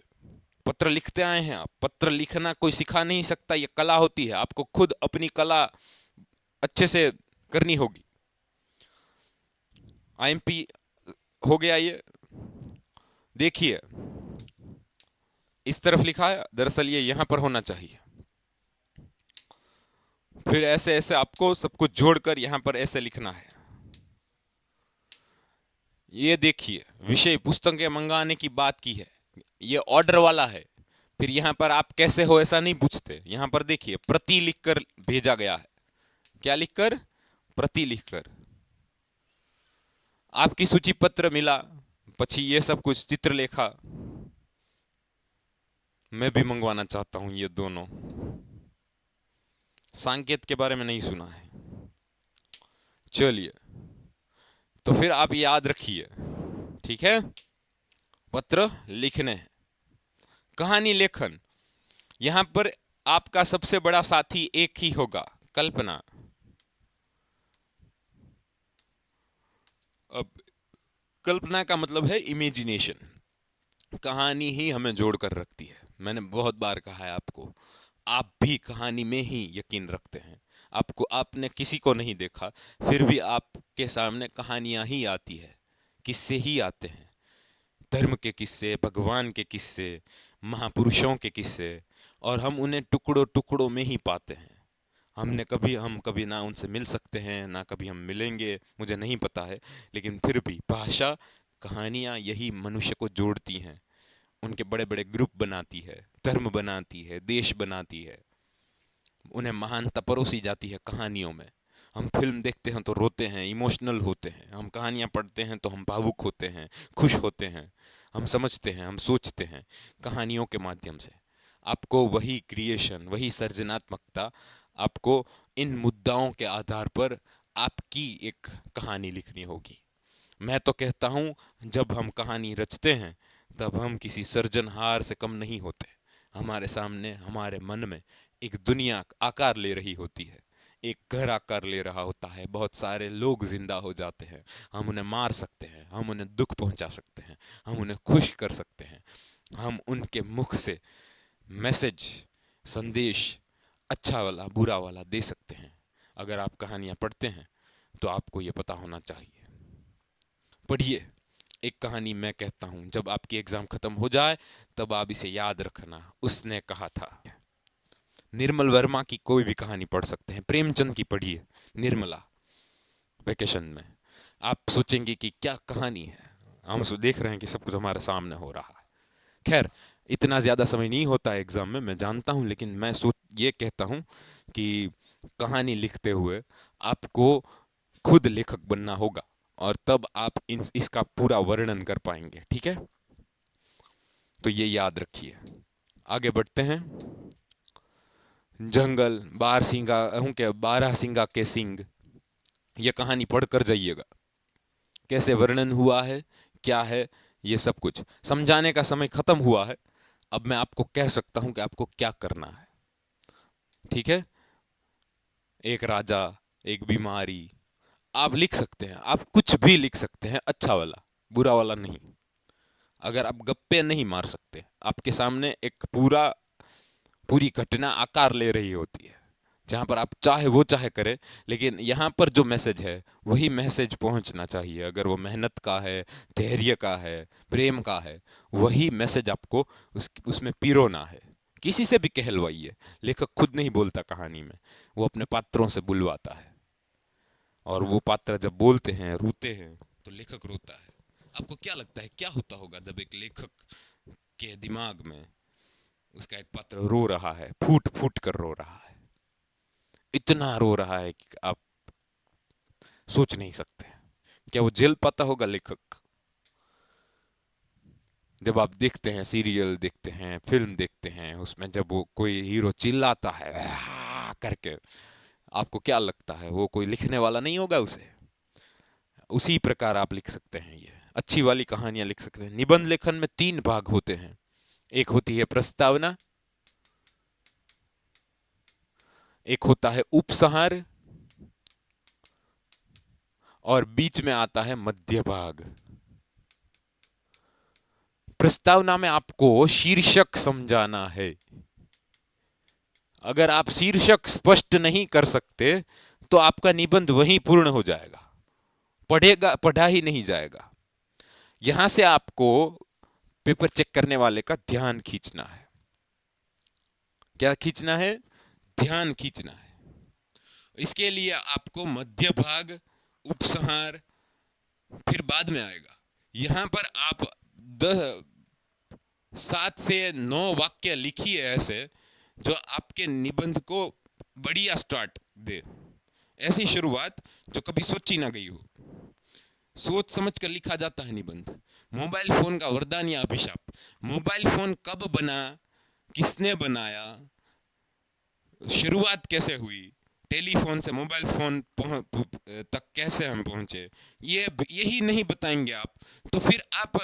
पत्र लिखते आए हैं आप, पत्र लिखना कोई सिखा नहीं सकता, ये कला होती है, आपको खुद अपनी कला अच्छे से करनी होगी। आईएमपी हो गया ये, देखिए इस तरफ लिखा है, दरअसल ये यहां पर होना चाहिए। फिर ऐसे ऐसे आपको सब कुछ जोड़कर यहां पर ऐसे लिखना है। ये देखिए, विषय पुस्तकें मंगाने की बात की है, ये ऑर्डर वाला है। फिर यहां पर आप कैसे हो ऐसा नहीं पूछते, यहां पर देखिए प्रति लिखकर भेजा गया है। क्या लिखकर? प्रति लिखकर। आपकी सूची पत्र मिला, पछी ये सब कुछ चित्रलेखा, मैं भी मंगवाना चाहता हूं ये दोनों। सांकेत के बारे में नहीं सुना है। चलिए, तो फिर आप याद रखिए, ठीक है, पत्र लिखने हैं। कहानी लेखन, यहां पर आपका सबसे बड़ा साथी एक ही होगा, कल्पना। अब कल्पना का मतलब है इमेजिनेशन। कहानी ही हमें जोड़कर रखती है। मैंने बहुत बार कहा है आपको, आप भी कहानी में ही यकीन रखते हैं। आपने किसी को नहीं देखा, फिर भी आपके सामने कहानियां ही आती है, किस्से ही आते हैं। धर्म के किस्से, भगवान के किस्से, महापुरुषों के किस्से, और हम उन्हें टुकड़ों टुकड़ों में ही पाते हैं। हम कभी ना उनसे मिल सकते हैं, ना कभी हम मिलेंगे, मुझे नहीं पता है, लेकिन फिर भी भाषा, कहानियां यही मनुष्य को जोड़ती हैं, उनके बड़े बड़े ग्रुप बनाती है, धर्म बनाती है, देश बनाती है, उन्हें महानता परोसी जाती है कहानियों में। हम फिल्म देखते हैं तो रोते हैं, इमोशनल होते हैं, हम कहानियां पढ़ते हैं तो हम भावुक होते हैं, खुश होते हैं, हम समझते हैं, हम सोचते हैं कहानियों के माध्यम से। आपको वही क्रिएशन, वही सृजनात्मकता, आपको इन मुद्दाओं के आधार पर आपकी एक कहानी लिखनी होगी। मैं तो कहता हूँ, जब हम कहानी रचते हैं तब हम किसी सृजनहार से कम नहीं होते। हमारे सामने, हमारे मन में एक दुनिया आकार ले रही होती है, एक घर आकार ले रहा होता है, बहुत सारे लोग जिंदा हो जाते हैं, हम उन्हें मार सकते हैं, हम उन्हें दुख पहुंचा सकते हैं, हम उन्हें खुश कर सकते हैं, हम उनके मुख से मैसेज, संदेश, अच्छा वाला बुरा वाला दे सकते हैं। अगर आप कहानियां पढ़ते हैं तो आपको ये पता होना चाहिए। पढ़िए, एक कहानी मैं कहता हूं, जब आपकी एग्जाम खत्म हो जाए तब आप इसे याद रखना। उसने कहा था, निर्मल वर्मा की कोई भी कहानी पढ़ सकते हैं, प्रेमचंद की पढ़िए, निर्मला, वेकेशन में। आप सोचेंगे कि क्या कहानी है, हम देख रहे हैं कि सब कुछ हमारे सामने हो रहा है। खैर, इतना ज्यादा समय नहीं होता है एग्जाम में, मैं जानता हूं, लेकिन मैं ये कहता हूं कि कहानी लिखते हुए आपको खुद लेखक बनना होगा, और तब आप इसका पूरा वर्णन कर पाएंगे। ठीक है, तो ये याद रखिए। आगे बढ़ते हैं। जंगल बारह सिंगा के सिंग, ये कहानी पढ़कर जाइएगा। कैसे वर्णन हुआ है, क्या है, ये सब कुछ समझाने का समय खत्म हुआ है। अब मैं आपको कह सकता हूं कि आपको क्या करना है। ठीक है, एक राजा, एक बीमारी, आप लिख सकते हैं, आप कुछ भी लिख सकते हैं, अच्छा वाला, बुरा वाला नहीं। अगर आप गप्पे नहीं मार सकते, आपके सामने एक पूरी घटना आकार ले रही होती है, जहां पर आप चाहे वो चाहे करें, लेकिन यहाँ पर जो मैसेज है वही मैसेज पहुंचना चाहिए। अगर वो मेहनत का है, धैर्य का है, प्रेम का है, वही मैसेज आपको उसमें पिरोना है। किसी से भी कहलवाइए, लेखक खुद नहीं बोलता कहानी में, वो अपने पात्रों से बुलवाता है। और वो पात्र जब बोलते हैं, रोते हैं, तो लेखक रोता है। आपको क्या लगता है क्या होता होगा जब एक लेखक के दिमाग में उसका एक पात्र रो रहा है, फूट फूट कर रो रहा है, इतना रो रहा है कि आप सोच नहीं सकते। क्या वो झेल पाता होगा लेखक? जब आप देखते हैं, सीरियल देखते हैं, फिल्म देखते हैं, उसमें जब वो कोई हीरो चिल्लाता है करके, आपको क्या लगता है वो कोई लिखने वाला नहीं होगा उसे? उसी प्रकार आप लिख सकते हैं, ये अच्छी वाली कहानियां लिख सकते हैं। निबंध लेखन में 3 भाग होते हैं। एक होती है प्रस्तावना, एक होता है उपसंहार, और बीच में आता है मध्य भाग। प्रस्तावना में आपको शीर्षक समझाना है। अगर आप शीर्षक स्पष्ट नहीं कर सकते तो आपका निबंध वहीं पूर्ण हो जाएगा, पढ़ा ही नहीं जाएगा। यहां से आपको पेपर चेक करने वाले का ध्यान खींचना है। क्या खींचना है? ध्यान खींचना है। इसके लिए आपको मध्य भाग, उपसंहार फिर बाद में आएगा। यहां पर आप 7 से 9 वाक्य लिखिए ऐसे जो आपके निबंध को बढ़िया स्टार्ट दे। ऐसी शुरुआत जो कभी सोची ना गई हो। सोच समझ कर लिखा जाता है निबंध। मोबाइल फोन का वरदान या अभिशाप। मोबाइल फोन कब बना, किसने बनाया, शुरुआत कैसे हुई, टेलीफोन से मोबाइल फोन तक कैसे हम पहुंचे, यही नहीं बताएंगे आप, तो फिर आप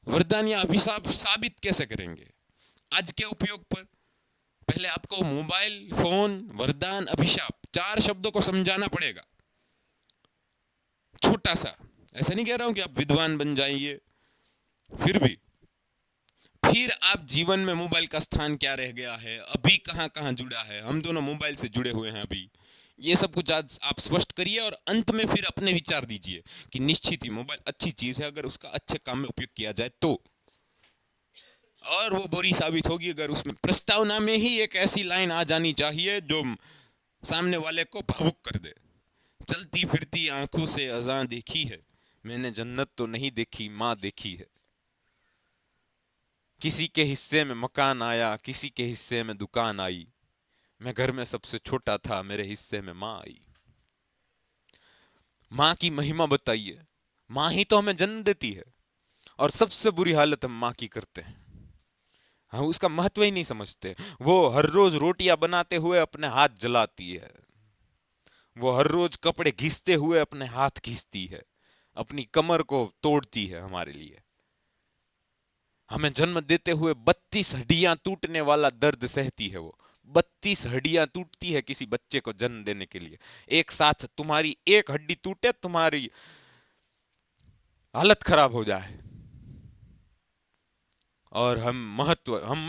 वरदान या अभिशाप साबित कैसे करेंगे? आज के उपयोग पर पहले आपको मोबाइल फोन, वरदान, अभिशाप 4 शब्दों को समझाना पड़ेगा। छोटा सा, ऐसा नहीं कह रहा हूं कि आप विद्वान बन जाएंगे, फिर आप जीवन में मोबाइल का स्थान क्या रह गया है, अभी कहां कहां जुड़ा है, हम दोनों मोबाइल से जुड़े हुए हैं अभी, ये सब कुछ आज आप स्पष्ट करिए और अंत में फिर अपने विचार दीजिए कि निश्चित ही मोबाइल अच्छी चीज है अगर उसका अच्छे काम में उपयोग किया जाए तो, और वो बुरी साबित होगी अगर उसमें। प्रस्तावना में ही एक ऐसी लाइन आ जानी चाहिए जो सामने वाले को भावुक कर दे। चलती फिरती आंखों से अज़ां देखी है, मैंने जन्नत तो नहीं देखी, माँ देखी है। किसी के हिस्से में मकान आया, किसी के हिस्से में दुकान आई, मैं घर में सबसे छोटा था, मेरे हिस्से में माँ आई। माँ की महिमा बताइए। माँ ही तो हमें जन्म देती है और सबसे बुरी हालत हम माँ की करते हैं। हम उसका महत्व ही नहीं समझते। वो हर रोज रोटियां बनाते हुए अपने हाथ जलाती है, वो हर रोज कपड़े घिसते हुए अपने हाथ घिसती है, अपनी कमर को तोड़ती है हमारे लिए। हमें जन्म देते हुए 32 हड्डियां टूटने वाला दर्द सहती है वो। 32 हड्डियां टूटती है किसी बच्चे को जन्म देने के लिए। एक साथ तुम्हारी एक हड्डी टूटे, तुम्हारी हालत खराब हो जाए। और हम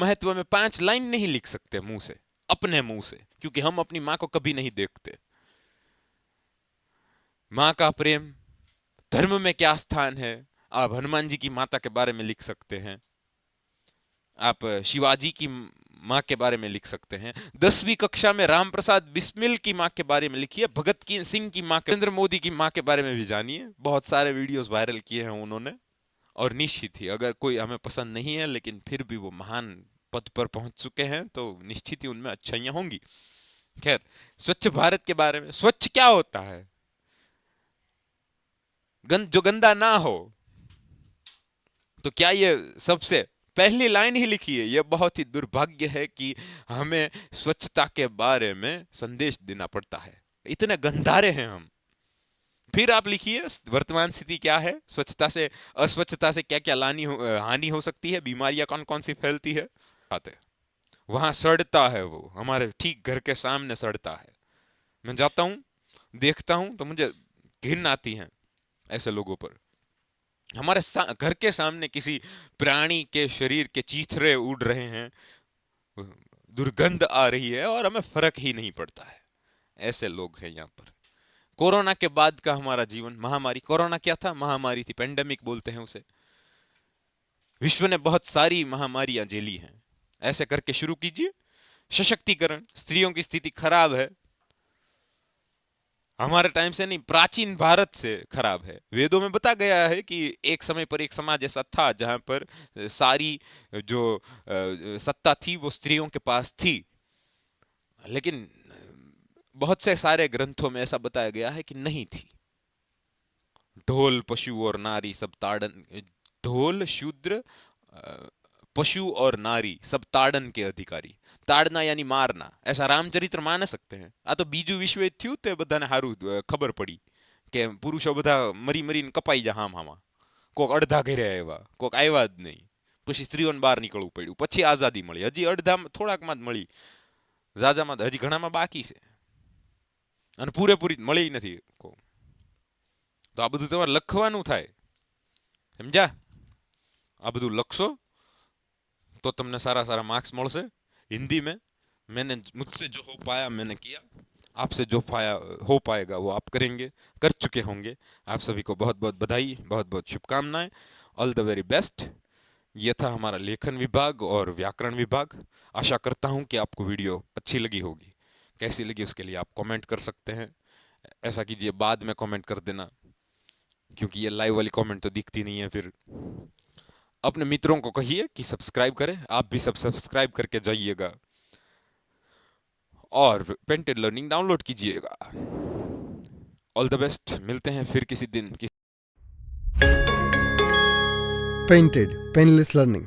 महत्व में 5 लाइन नहीं लिख सकते मुंह से, अपने मुंह से, क्योंकि हम अपनी माँ को कभी नहीं देखते। माँ का प्रेम, धर्म में क्या स्थान है, आप हनुमान जी की माता के बारे में लिख सकते हैं, आप शिवाजी की माँ के बारे में लिख सकते हैं। 10वीं कक्षा में राम प्रसाद बिस्मिल की माँ के बारे में लिखिए, भगत सिंह की माँ, नरेंद्र मोदी की माँ के बारे में भी जानिए। बहुत सारे वीडियोस वायरल किए हैं उन्होंने। और निश्चित ही अगर कोई हमें पसंद नहीं है लेकिन फिर भी वो महान पद पर पहुंच चुके हैं तो निश्चित ही उनमें अच्छाइयां होंगी। खैर, स्वच्छ भारत के बारे में, स्वच्छ क्या होता है? जो गंदा ना हो। तो क्या ये सबसे पहली लाइन ही लिखी है? यह बहुत ही दुर्भाग्य है कि हमें स्वच्छता के बारे में संदेश देना पड़ता है, इतने गंधारे हैं हम। फिर आप लिखिए वर्तमान स्थिति क्या है, स्वच्छता से, अस्वच्छता से क्या क्या हानि हो सकती है, बीमारियां कौन कौन सी फैलती है। आते वहां सड़ता है, वो हमारे ठीक घर के सामने सड़ता है। मैं जाता हूँ, देखता हूँ तो मुझे घिन आती है ऐसे लोगों पर। हमारे घर के सामने किसी प्राणी के शरीर के चीथड़े उड़ रहे हैं, दुर्गंध आ रही है और हमें फर्क ही नहीं पड़ता है। ऐसे लोग हैं यहाँ पर। कोरोना के बाद का हमारा जीवन, महामारी। कोरोना क्या था? महामारी थी, पेंडेमिक बोलते हैं उसे। विश्व ने बहुत सारी महामारियां झेली हैं, ऐसे करके शुरू कीजिए। सशक्तिकरण, स्त्रियों की स्थिति खराब है, हमारे टाइम से नहीं, प्राचीन भारत से खराब है। वेदों में बता गया है कि एक समय पर एक समाज ऐसा था जहां पर सारी जो सत्ता थी वो स्त्रियों के पास थी, लेकिन बहुत से सारे ग्रंथों में ऐसा बताया गया है कि नहीं थी। ढोल पशु और नारी सब ताड़न, ढोल शूद्र, पशु और नारी सब ताड़न के अधिकारी। ताड़ना यानी मारना, ऐसा रामचरित्र माने सकते हैं। आ तो बीजू विश्व युद्ध थયું તે બધાને હારું ખબર પડી કે પુરુષો બધા મરી મરીને કપાઈ જા હામ હામાં, કોક અડધા ઘરે આવ્યા, કોક આવ્યા જ નહીં, પછી સ્ત્રીઓને બહાર નીકળવું પડ્યું, પછી આઝાદી મળી, હજી અડધા થોડાકમાં જ મળી, ઝાઝામાં હજી ઘણામાં બાકી છે, અને પૂરેપૂરી મળી નથી। તો આ બધું તમારે લખવાનું થાય, સમજ્યા? આ બધું લખશો तो तुमने सारा सारा मार्क्स મળશે हिंदी में। मैंने मुझसे जो हो पाया मैंने किया, आपसे जो पाया हो पाएगा वो आप करेंगे, कर चुके होंगे। आप सभी को बहुत बहुत बधाई, बहुत बहुत शुभकामनाएं। All the very best. ये था हमारा लेखन विभाग और व्याकरण विभाग। आशा करता हूँ कि आपको वीडियो अच्छी लगी होगी। कैसी लगी उसके लिए आप कमेंट कर सकते हैं। ऐसा कीजिए, बाद में कमेंट कर देना, क्योंकि ये लाइव वाली कमेंट तो दिखती नहीं है। फिर अपने मित्रों को कहिए कि सब्सक्राइब करें, आप भी सब सब्सक्राइब करके जाइएगा और पेंटेड लर्निंग डाउनलोड कीजिएगा। All the best. मिलते हैं फिर किसी दिन। Painted Painless Learning।